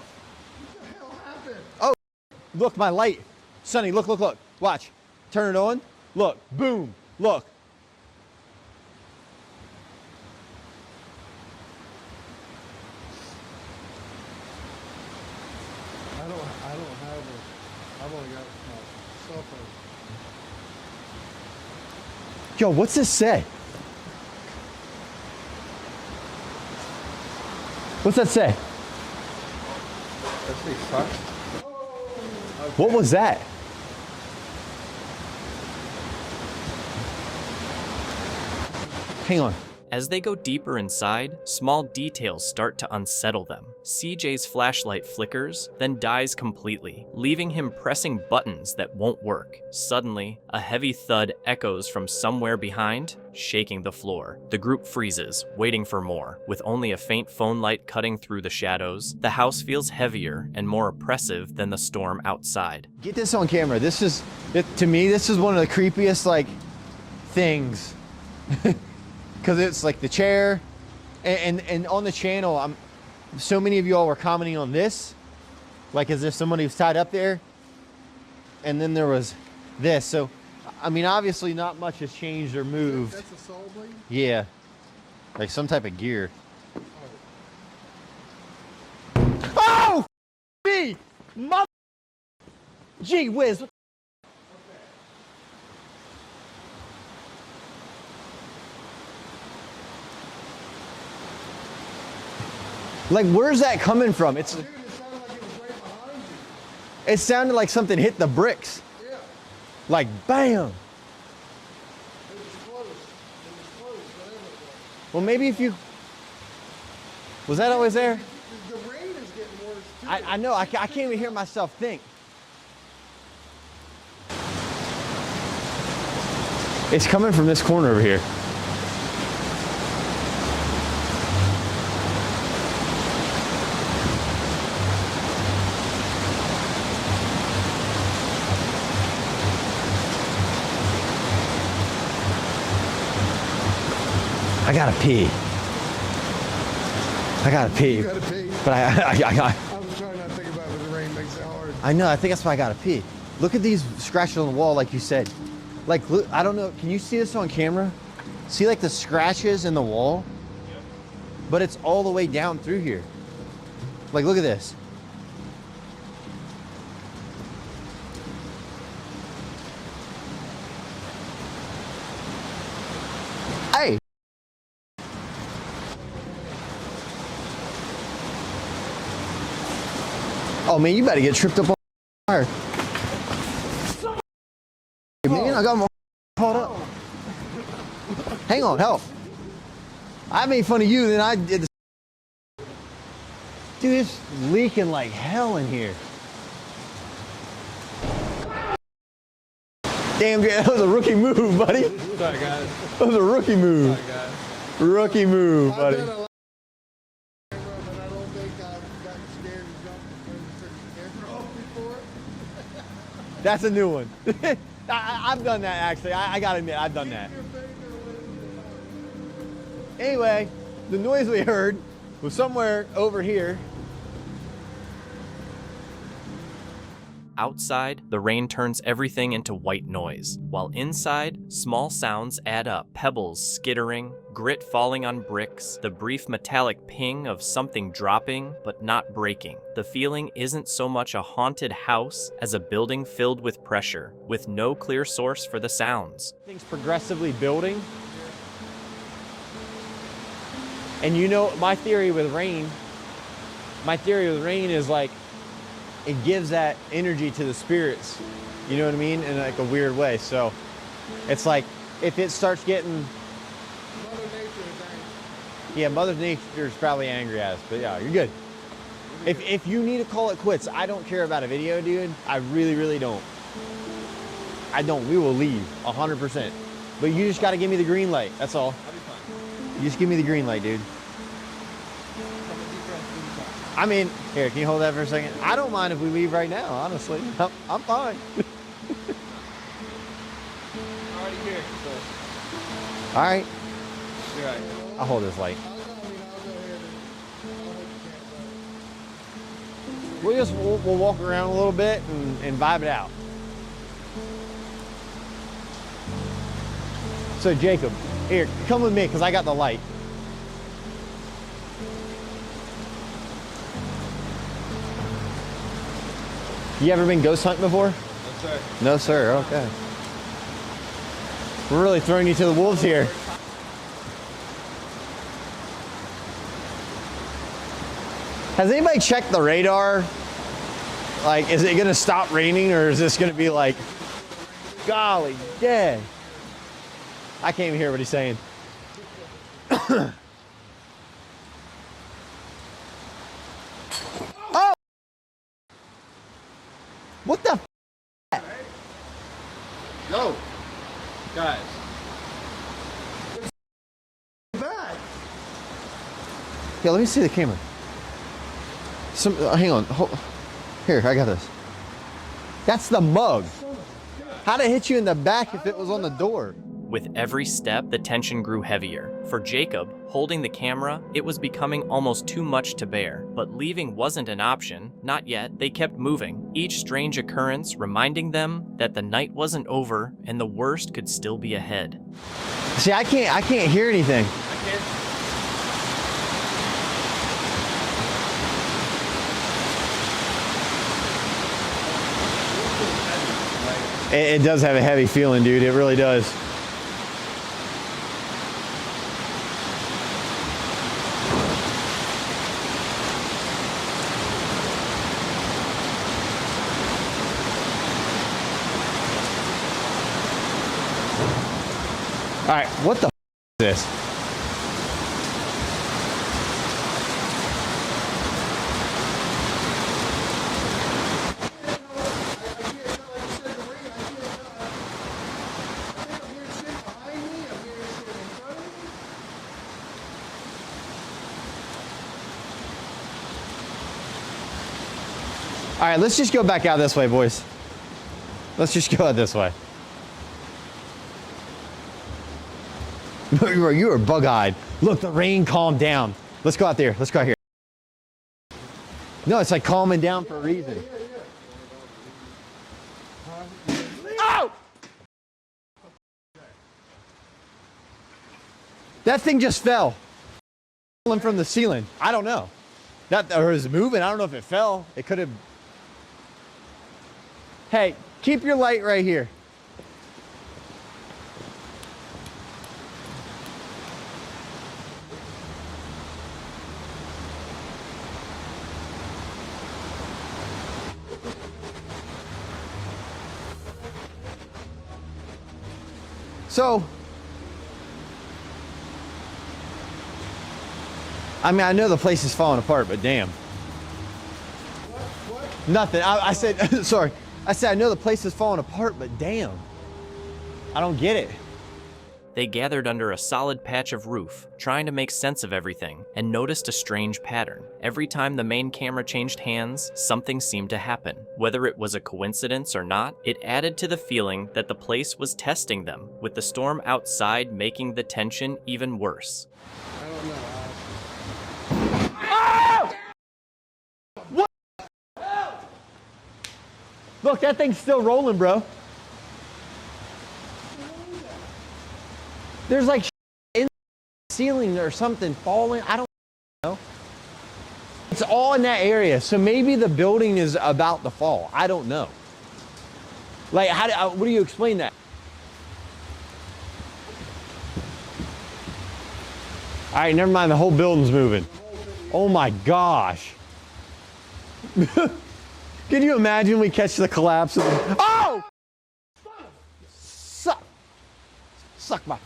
What the hell happened? Oh, look, my light. Sonny, look. Watch. Turn it on. Look. Boom. Look. I've only got my cell phone. Yo, what's this say? What's that say? That say fuck? What was that? Hang on. As they go deeper inside, small details start to unsettle them. CJ's flashlight flickers, then dies completely, leaving him pressing buttons that won't work. Suddenly, a heavy thud echoes from somewhere behind, shaking the floor. The group freezes, waiting for more. With only a faint phone light cutting through the shadows, the house feels heavier and more oppressive than the storm outside. Get this on camera. This is, to me, this is one of the creepiest, like, things. Because it's like the chair, and on the channel, so many of y'all were commenting on this, like as if somebody was tied up there, and then there was this. So, I mean, obviously not much has changed or moved. That's a saw blade? Yeah, like some type of gear. Oh, me, mother, gee whiz. Like, where's that coming from? Dude, it sounded like it was right behind you. It sounded like something hit the bricks. Yeah. Like, bam. It was close. Whatever it was. Well, maybe if you... Was that always there? The rain is getting worse, too. I know. I can't even hear myself think. It's coming from this corner over here. I gotta pee. I gotta pee. You gotta pee. But I was trying not to think about it, but the rain makes it hard. I know, I think that's why I gotta pee. Look at these scratches on the wall, like you said. Like, look, I don't know, can you see this on camera? See like the scratches in the wall? But it's all the way down through here. Like, look at this. Hey! Oh man, you better get tripped up on fire. Man, I got my caught up. Hang on, help. I made fun of you, then I did the. Dude, it's leaking like hell in here. Damn, that was a rookie move, buddy. Sorry, guys. That was a rookie move. Sorry, guys. Rookie move, buddy. That's a new one. I've done that, actually. I gotta admit, I've done that. Anyway, the noise we heard was somewhere over here. Outside, the rain turns everything into white noise, while inside, small sounds add up. Pebbles skittering, grit falling on bricks, the brief metallic ping of something dropping but not breaking. The feeling isn't so much a haunted house as a building filled with pressure, with no clear source for the sounds. Things progressively building. And you know, my theory with rain is like, it gives that energy to the spirits, you know what I mean? In like a weird way. So it's like, if it starts getting, yeah, Mother Nature is probably angry at us, but yeah, you're good. If you need to call it quits, I don't care about a video, dude. I really, really don't. I don't, we will leave 100%. But you just gotta give me the green light, that's all. You just give me the green light, dude. I mean, here, can you hold that for a second? I don't mind if we leave right now, honestly. I'm fine. Already here, so. All right. You're right. I'll hold this light. We'll walk around a little bit and vibe it out. So Jacob, here, come with me because I got the light. You ever been ghost hunting before? No, sir. No, sir. Okay. We're really throwing you to the wolves here. Has anybody checked the radar? Like, is it gonna stop raining or is this gonna be like, golly, yeah. I can't even hear what he's saying. Oh! What the f? Yo, guys. Yeah, let me see the camera. Hang on. Here, I got this. That's the mug. How'd it hit you in the back if it was on the door? With every step, the tension grew heavier. For Jacob, holding the camera, it was becoming almost too much to bear. But leaving wasn't an option. Not yet. They kept moving, each strange occurrence reminding them that the night wasn't over and the worst could still be ahead. See, I can't hear anything. I can't. It does have a heavy feeling, dude. It really does. All right, what the f is this? All right, let's just go back out this way, boys. Let's just go out this way. You are bug-eyed. Look, the rain calmed down. Let's go out there. Let's go out here. No, it's like calming down for a reason. Oh! That thing just fell. Falling from the ceiling. I don't know. Or is it moving? I don't know if it fell. It could have. Hey, keep your light right here. So, I mean, I know the place is falling apart, but damn. Nothing. I said, sorry. I said, I know the place is falling apart, but damn. I don't get it. They gathered under a solid patch of roof, trying to make sense of everything, and noticed a strange pattern. Every time the main camera changed hands, something seemed to happen. Whether it was a coincidence or not, it added to the feeling that the place was testing them, with the storm outside making the tension even worse. I don't know. Oh! What? Look, that thing's still rolling, bro. There's like in the ceiling or something falling. I don't know. It's all in that area. So maybe the building is about to fall. I don't know. Like, what do you explain that? All right, never mind. The whole building's moving. Oh my gosh. Can you imagine we catch the collapse of the... Oh! Suck my...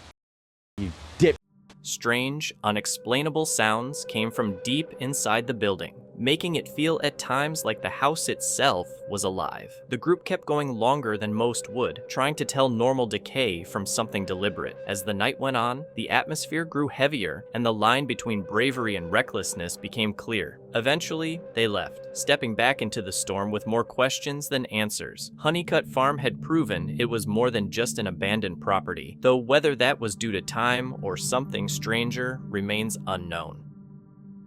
You dip. Strange, unexplainable sounds came from deep inside the building, making it feel at times like the house itself was alive. The group kept going longer than most would, trying to tell normal decay from something deliberate. As the night went on, the atmosphere grew heavier, and the line between bravery and recklessness became clear. Eventually, they left, stepping back into the storm with more questions than answers. Honeyut Farm had proven it was more than just an abandoned property, though whether that was due to time or something stranger remains unknown.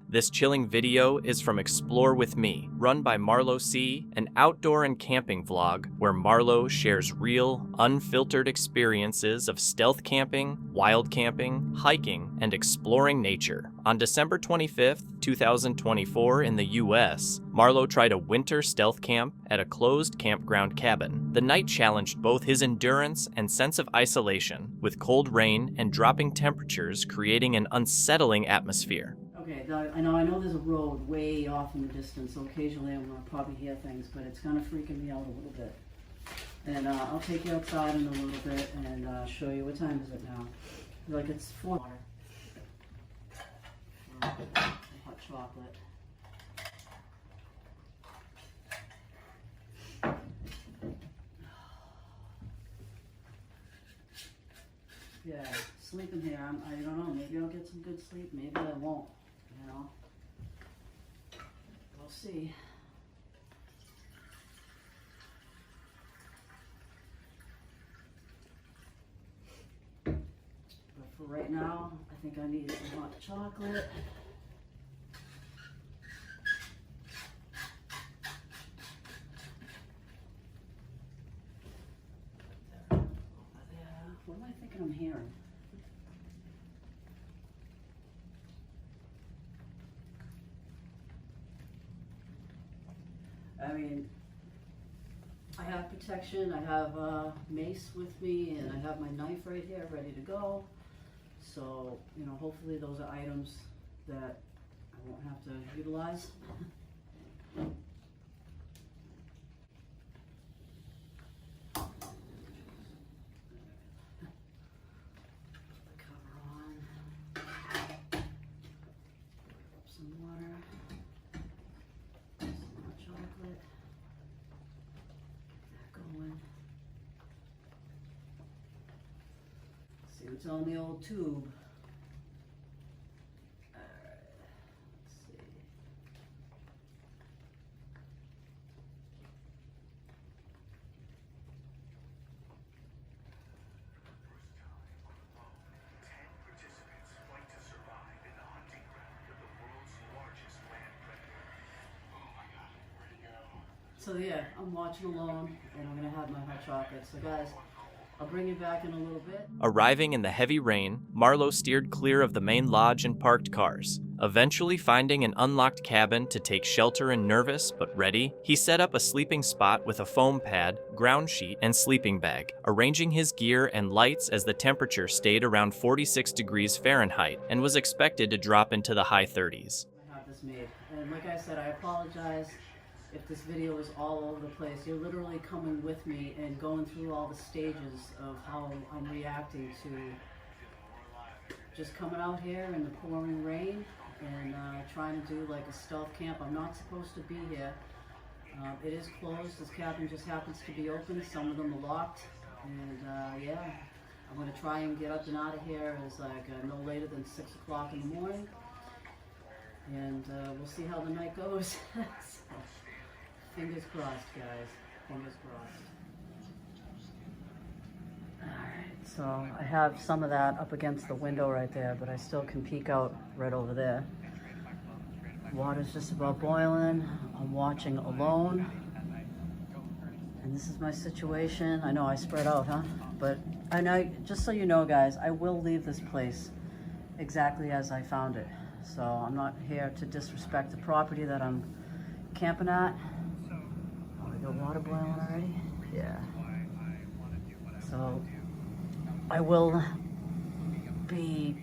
This chilling video is from Explore With Me, run by Marlo C., an outdoor and camping vlog where Marlo shares real, unfiltered experiences of stealth camping, wild camping, hiking, and exploring nature. On December 25th, 2024 in the US, Marlo tried a winter stealth camp at a closed campground cabin. The night challenged both his endurance and sense of isolation, with cold rain and dropping temperatures creating an unsettling atmosphere. Okay, I know there's a road way off in the distance, so occasionally I'm going to probably hear things, but it's kind of freaking me out a little bit. And I'll take you outside in a little bit and show you. What time is it now? Like it's 4 hours. Hot chocolate. Yeah, sleeping here, I don't know, maybe I'll get some good sleep, maybe I won't. You know, we'll see. But for right now, I think I need some hot chocolate. What am I thinking I'm hearing? I mean, I have protection, I have a mace with me, and I have my knife right here ready to go. So, you know, hopefully those are items that I won't have to utilize. It's on the old tube. Alright, let's see. So yeah, I'm watching alone, and I'm gonna have my hot chocolate. So guys, I'll bring you back in a little bit. Arriving in the heavy rain, Marlowe steered clear of the main lodge and parked cars. Eventually finding an unlocked cabin to take shelter and nervous but ready, he set up a sleeping spot with a foam pad, ground sheet, and sleeping bag, arranging his gear and lights as the temperature stayed around 46 degrees Fahrenheit and was expected to drop into the high 30s. I have this made, and like I said, I apologize if this video is all over the place. You're literally coming with me and going through all the stages of how I'm reacting to just coming out here in the pouring rain and trying to do like a stealth camp. I'm not supposed to be here. It is closed. This cabin just happens to be open. Some of them are locked. And yeah, I'm gonna try and get up and out of here as like no later than 6 o'clock in the morning. And we'll see how the night goes. So, fingers crossed, guys. Fingers crossed. Alright, so I have some of that up against the window right there, but I still can peek out right over there. Water's just about boiling. I'm watching alone. And this is my situation. I know I spread out, huh? But I know, just so you know, guys, I will leave this place exactly as I found it. So I'm not here to disrespect the property that I'm camping at. Oh, we got water boiling already? Yeah. So I will be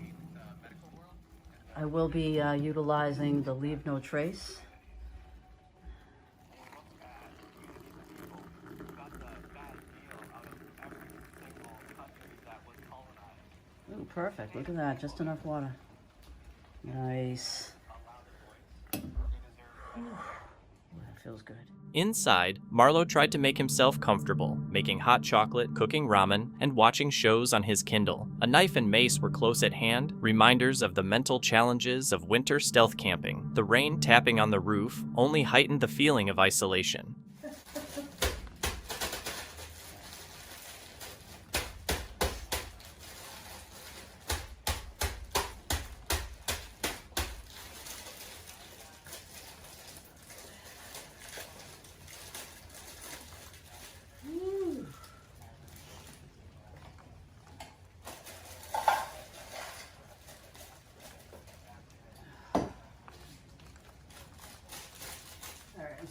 utilizing the leave no trace. Ooh, perfect. Look at that. Just enough water. Nice. Whew. That feels good. Inside, Marlowe tried to make himself comfortable, making hot chocolate, cooking ramen, and watching shows on his Kindle. A knife and mace were close at hand, reminders of the mental challenges of winter stealth camping. The rain tapping on the roof only heightened the feeling of isolation.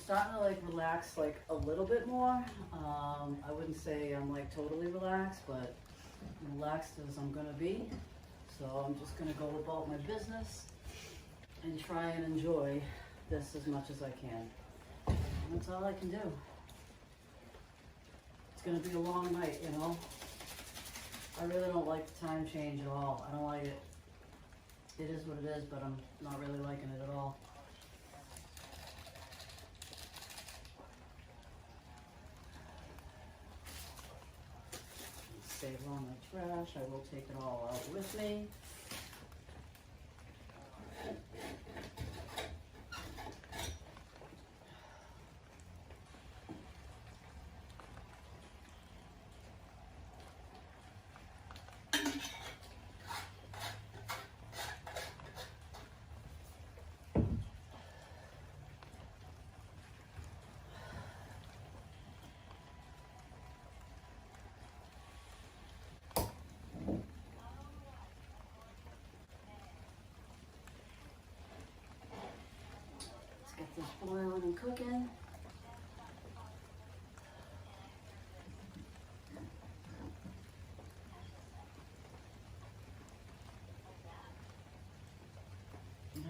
Starting to like relax like a little bit more. I wouldn't say I'm like totally relaxed, but relaxed as I'm gonna be. So I'm just gonna go about my business and try and enjoy this as much as I can. And that's all I can do. It's gonna be a long night, you know. I really don't like the time change at all. I don't like it. It is what it is, but I'm not really liking it at all. Save all my trash. I will take it all out with me. Get this boiling and cooking.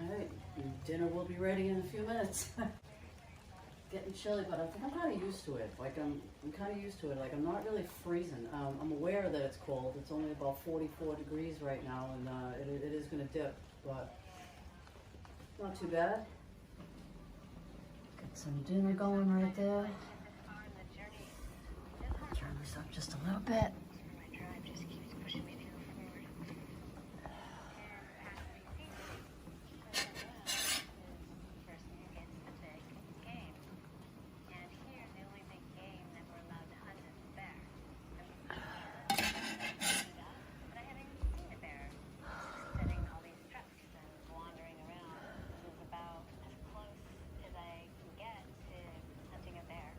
Alright, dinner will be ready in a few minutes. Getting chilly, but I think I'm kind of used to it. Like I'm kind of used to it. Like I'm not really freezing. I'm aware that it's cold. It's only about 44 degrees right now, and it is going to dip, but not too bad. Get some dinner going right there. Turn this up just a little bit. Hunting a bear.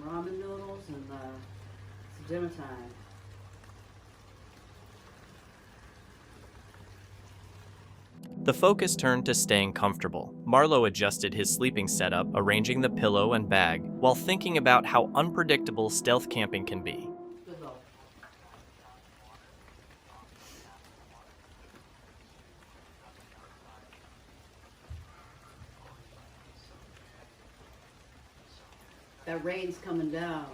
ramen noodles, and it's dinner time. The focus turned to staying comfortable. Marlo adjusted his sleeping setup, arranging the pillow and bag, while thinking about how unpredictable stealth camping can be. Good luck. That rain's coming down.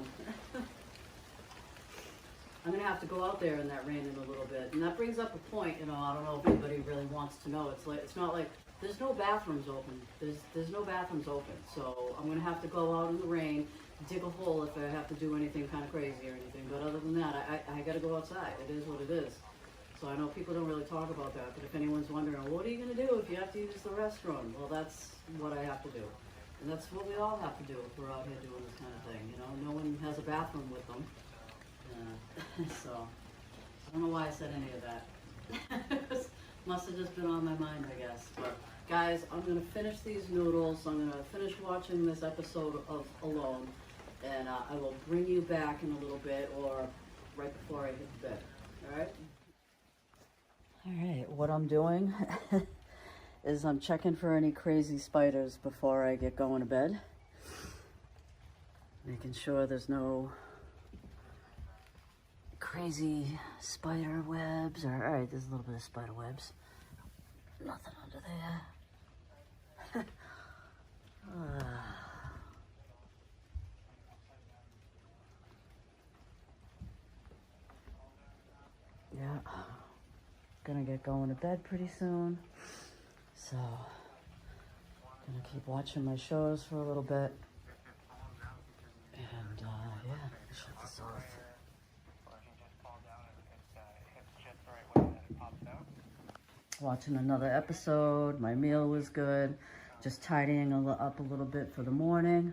I'm gonna have to go out there in that rain in a little bit, and that brings up a point. You know, I don't know if anybody really wants to know. It's not like there's no bathrooms open. There's no bathrooms open, so I'm gonna have to go out in the rain, dig a hole if I have to do anything kind of crazy or anything. But other than that, I gotta go outside. It is what it is. So I know people don't really talk about that, but if anyone's wondering, what are you gonna do if you have to use the restroom? Well, that's what I have to do, and that's what we all have to do if we're out here doing this kind of thing. You know, no one has a bathroom with them. So, I don't know why I said any of that. Must have just been on my mind, I guess. But, guys, I'm going to finish these noodles. I'm going to finish watching this episode of Alone. And I will bring you back in a little bit or right before I hit the bed. Alright? Alright, what I'm doing is I'm checking for any crazy spiders before I get going to bed. Making sure there's no crazy spider webs, or alright, there's a little bit of spider webs. Nothing under there. Yeah, gonna get going to bed pretty soon, so gonna keep watching my shows for a little bit, and yeah, shut this off. Watching another episode. My meal was good. Just tidying up a little bit for the morning.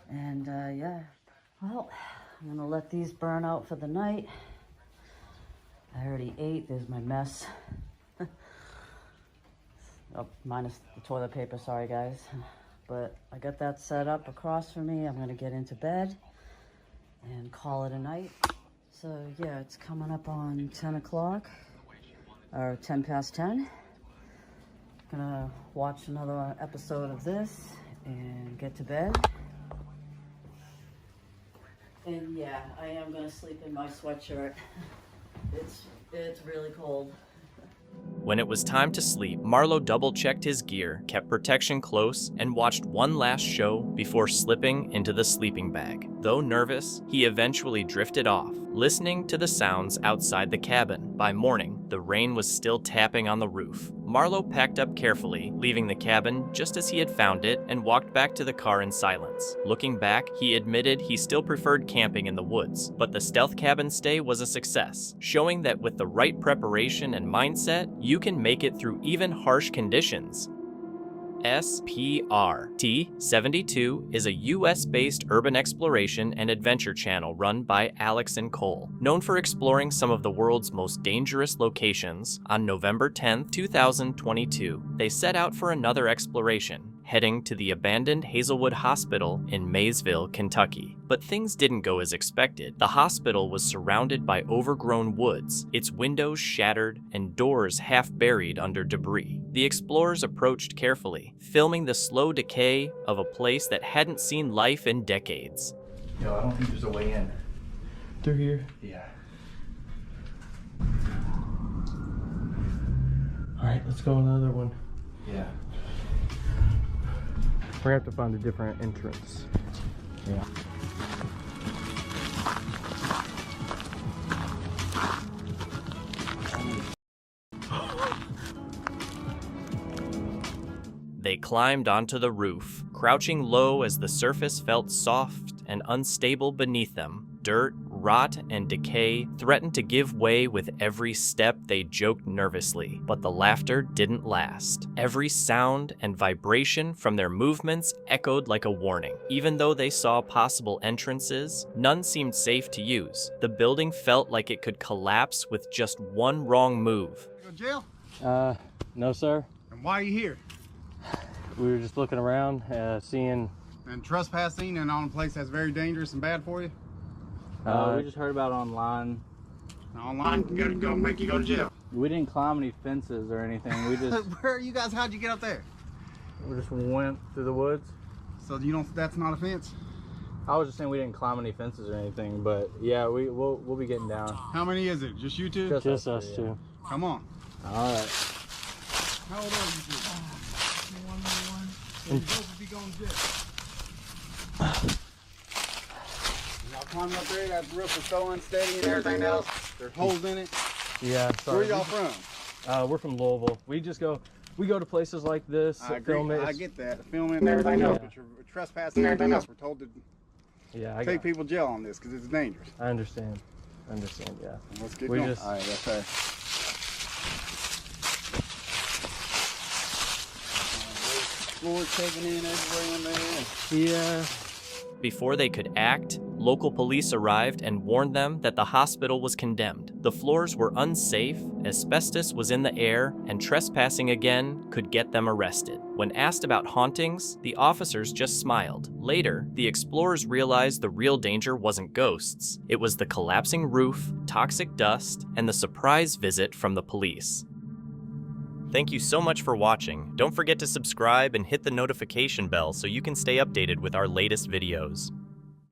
And yeah, well, I'm gonna let these burn out for the night. I already ate. There's my mess. Oh, minus the toilet paper, sorry guys. But I got that set up across from me. I'm gonna get into bed and call it a night. So yeah, it's coming up on 10 o'clock. Or 10 past 10. Gonna watch another episode of this and get to bed. And yeah, I am gonna sleep in my sweatshirt. It's really cold. When it was time to sleep, Marlo double-checked his gear, kept protection close, and watched one last show before slipping into the sleeping bag. Though nervous, he eventually drifted off, listening to the sounds outside the cabin. By morning, the rain was still tapping on the roof. Marlo packed up carefully, leaving the cabin just as he had found it, and walked back to the car in silence. Looking back, he admitted he still preferred camping in the woods, but the stealth cabin stay was a success, showing that with the right preparation and mindset, you can make it through even harsh conditions. SPRT72 is a US-based urban exploration and adventure channel run by Alex and Cole. Known for exploring some of the world's most dangerous locations, on November 10, 2022, they set out for another exploration, heading to the abandoned Hazlewood Hospital in Maysville, Kentucky. But things didn't go as expected. The hospital was surrounded by overgrown woods, its windows shattered, and doors half buried under debris. The explorers approached carefully, filming the slow decay of a place that hadn't seen life in decades. Yo, I don't think there's a way in. Through here? Yeah. Alright, let's go another one. Yeah. We're gonna have to find a different entrance. Yeah. They climbed onto the roof, crouching low as the surface felt soft and unstable beneath them. Dirt, rot, and decay threatened to give way with every step. They joked nervously, but the laughter didn't last. Every sound and vibration from their movements echoed like a warning. Even though they saw possible entrances, none seemed safe to use. The building felt like it could collapse with just one wrong move. Go to jail? No sir. And why are you here? We were just looking around, seeing And trespassing and on a place that's very dangerous and bad for you? We just heard about it online. Online can go make you go to jail. We didn't climb any fences or anything. We just Where are you guys? How'd you get up there? we just went through the woods. So you don't? That's not a fence. I was just saying we didn't climb any fences or anything, but yeah, we'll be getting down. How many is it? Just you two? Just us two. Come on. All right. How old are you two? One. You're supposed to be going to jail. Y'all climbing up there, that roof is so unsteady and everything else. There's holes in it. Yeah. Sorry. Where y'all from? We're from Louisville. We go to places like this, I agree. film it. I get that, filming and everything else, but you're trespassing and everything else. We're told to take people to jail on this because it's dangerous. I understand. Yeah. Let's get We going. just- All right, that's right. Floor taking in everywhere in there. Yeah. Before they could act, local police arrived and warned them that the hospital was condemned. The floors were unsafe, asbestos was in the air, and trespassing again could get them arrested. When asked about hauntings, the officers just smiled. Later, the explorers realized the real danger wasn't ghosts. It was the collapsing roof, toxic dust, and the surprise visit from the police. Thank you so much for watching. Don't forget to subscribe and hit the notification bell so you can stay updated with our latest videos.